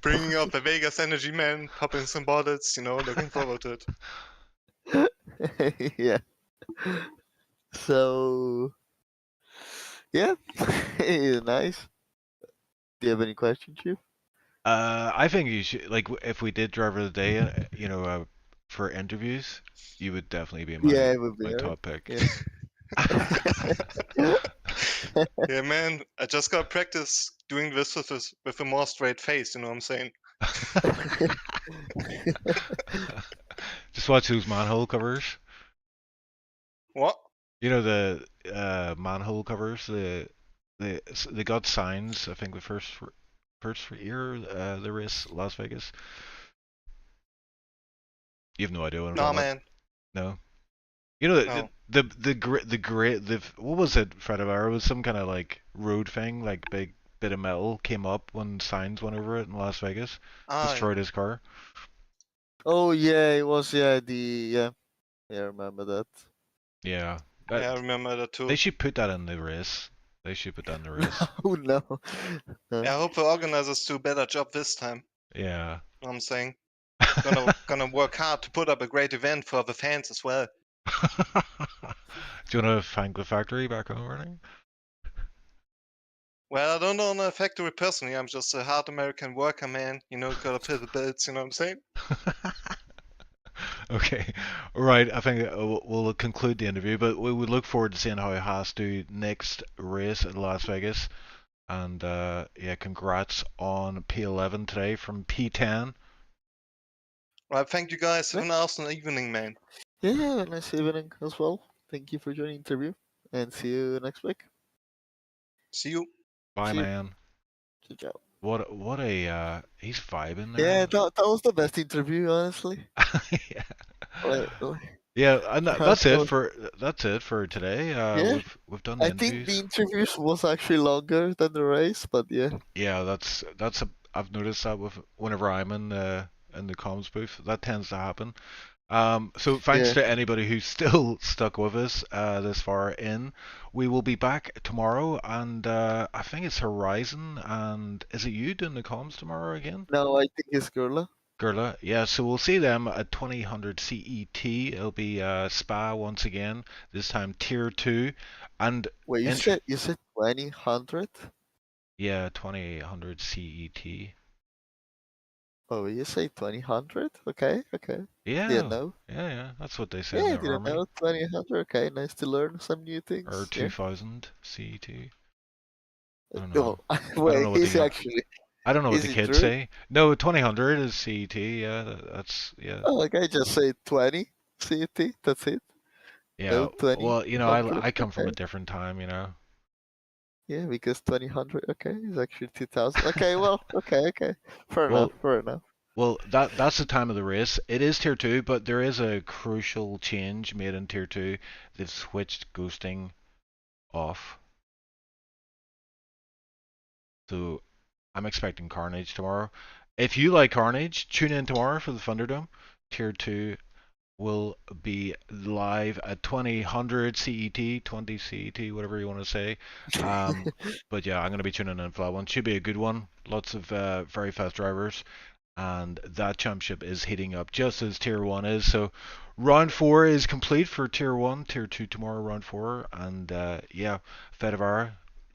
[SPEAKER 7] bringing out the Vegas energy, man. Popping some bottles, looking forward to it.
[SPEAKER 2] Yeah. So, yeah, nice. Do you have any questions, Chief?
[SPEAKER 1] I think you should, like, if we did driver of the day, for interviews, you would definitely be
[SPEAKER 2] Yeah, it would be
[SPEAKER 1] my
[SPEAKER 2] alright.
[SPEAKER 1] top pick.
[SPEAKER 2] Yeah.
[SPEAKER 7] Yeah, man. I just got practice doing this with a more straight face. You know what I'm saying?
[SPEAKER 1] Just watch those manhole covers.
[SPEAKER 7] What?
[SPEAKER 1] You know the manhole covers. They got signs. I think the first for year the race Las Vegas. You have no idea what I'm
[SPEAKER 7] Nah,
[SPEAKER 1] talking
[SPEAKER 7] man.
[SPEAKER 1] about? No. You know
[SPEAKER 7] No.
[SPEAKER 1] the what was it, Fredivara? It was some kind of like road thing, like big bit of metal came up when signs went over it in Las Vegas,
[SPEAKER 7] Ah,
[SPEAKER 1] destroyed his car.
[SPEAKER 2] Oh yeah, it was yeah I remember that.
[SPEAKER 1] Yeah.
[SPEAKER 7] yeah, I remember that too.
[SPEAKER 1] They should put that in the race. They should put that in the race.
[SPEAKER 2] Oh no.
[SPEAKER 7] Yeah, I hope the organizers do a better job this time.
[SPEAKER 1] Yeah.
[SPEAKER 7] You know what I'm saying? Gonna work hard to put up a great event for the fans as well.
[SPEAKER 1] Do you want to thank the factory back home or anything?
[SPEAKER 7] Well, I don't own a factory personally. I'm just a hard American worker, man. Gotta pay the bills. You know what I'm saying?
[SPEAKER 1] Okay, all right. I think we'll conclude the interview, but we would look forward to seeing how Haas do next race in Las Vegas. And yeah, congrats on P11 today from P10.
[SPEAKER 7] Right, thank you guys. Have an awesome evening, man.
[SPEAKER 2] Yeah, have a nice evening as well. Thank you for joining the interview, and see you next week.
[SPEAKER 7] See you.
[SPEAKER 1] Bye,
[SPEAKER 2] See you.
[SPEAKER 1] man.
[SPEAKER 2] Ciao.
[SPEAKER 1] What a he's vibing there.
[SPEAKER 2] Yeah, that was the best interview, honestly.
[SPEAKER 1] Yeah.
[SPEAKER 2] Like,
[SPEAKER 1] Yeah, and that's
[SPEAKER 2] so-
[SPEAKER 1] it for today.
[SPEAKER 2] Yeah.
[SPEAKER 1] We've done the
[SPEAKER 2] I think the
[SPEAKER 1] interviews.
[SPEAKER 2] interviews was actually longer than the race, but yeah.
[SPEAKER 1] Yeah, I've noticed that whenever I'm in the comms booth, that tends to happen. So thanks
[SPEAKER 2] Yeah.
[SPEAKER 1] to anybody who's still stuck with us this far in. We will be back tomorrow, and I think it's Horizon, and is it you doing the comms tomorrow again?
[SPEAKER 2] No, I think it's Gurla.
[SPEAKER 1] Gerla, yeah, so we'll see them at 2000 CET. It'll be Spa once again, this time Tier 2. And
[SPEAKER 2] Wait, you
[SPEAKER 1] Int-
[SPEAKER 2] said 2000?
[SPEAKER 1] yeah, 2000 CET.
[SPEAKER 2] Oh, you say 2000? Okay.
[SPEAKER 1] Yeah,
[SPEAKER 2] Didn't know.
[SPEAKER 1] yeah, that's what they say
[SPEAKER 2] Yeah,
[SPEAKER 1] in
[SPEAKER 2] I
[SPEAKER 1] the
[SPEAKER 2] didn't
[SPEAKER 1] army.
[SPEAKER 2] know. 2000. Okay, nice to learn some new things.
[SPEAKER 1] Or
[SPEAKER 2] Yeah.
[SPEAKER 1] 2000 CET. I don't
[SPEAKER 2] Oh,
[SPEAKER 1] know.
[SPEAKER 2] wait,
[SPEAKER 1] know what
[SPEAKER 2] is
[SPEAKER 1] the-
[SPEAKER 2] actually.
[SPEAKER 1] I don't know what
[SPEAKER 2] Is
[SPEAKER 1] the
[SPEAKER 2] it
[SPEAKER 1] kids
[SPEAKER 2] true?
[SPEAKER 1] say. No, 2000 is CET, yeah, that's, yeah.
[SPEAKER 2] Oh, okay, just say 20 CT. That's it.
[SPEAKER 1] Yeah,
[SPEAKER 2] No, 20.
[SPEAKER 1] well, you know,
[SPEAKER 2] 100,
[SPEAKER 1] I come from a
[SPEAKER 2] okay.
[SPEAKER 1] different time, you know.
[SPEAKER 2] Yeah, because 2000. Okay, is actually 2000. Okay, well, okay. Fair
[SPEAKER 1] Well,
[SPEAKER 2] enough.
[SPEAKER 1] Well, that's the time of the race. It is Tier 2, but there is a crucial change made in Tier 2. They've switched ghosting off. So I'm expecting Carnage tomorrow. If you like Carnage, tune in tomorrow for the Thunderdome. Tier 2 will be live at 2000 CET, 20 CET, whatever you want to say. But yeah, I'm going to be tuning in for that one. Should be a good one. Lots of very fast drivers. And that championship is heating up just as Tier 1 is. So round 4 is complete for Tier 1, Tier 2 tomorrow, round 4. And yeah, Fedivar,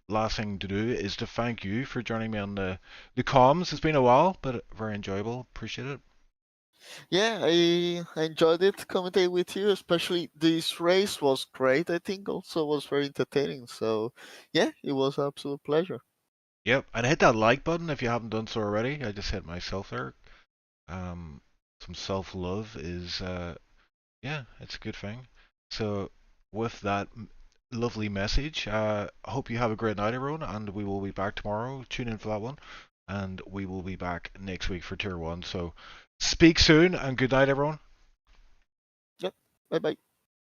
[SPEAKER 1] last thing to do is to thank you for joining me on the comms. It's been a while, but very enjoyable. Appreciate it.
[SPEAKER 2] Yeah, I enjoyed it commentating with you, especially this race was great, I think also was very entertaining. So yeah, it was an absolute pleasure.
[SPEAKER 1] Yep, and hit that like button if you haven't done so already. I just hit myself there. Some self-love is, yeah, it's a good thing. So with that lovely message, I hope you have a great night, everyone, and we will be back tomorrow. Tune in for that one, and we will be back next week for Tier 1. So speak soon, and good night, everyone.
[SPEAKER 2] Yep, bye bye.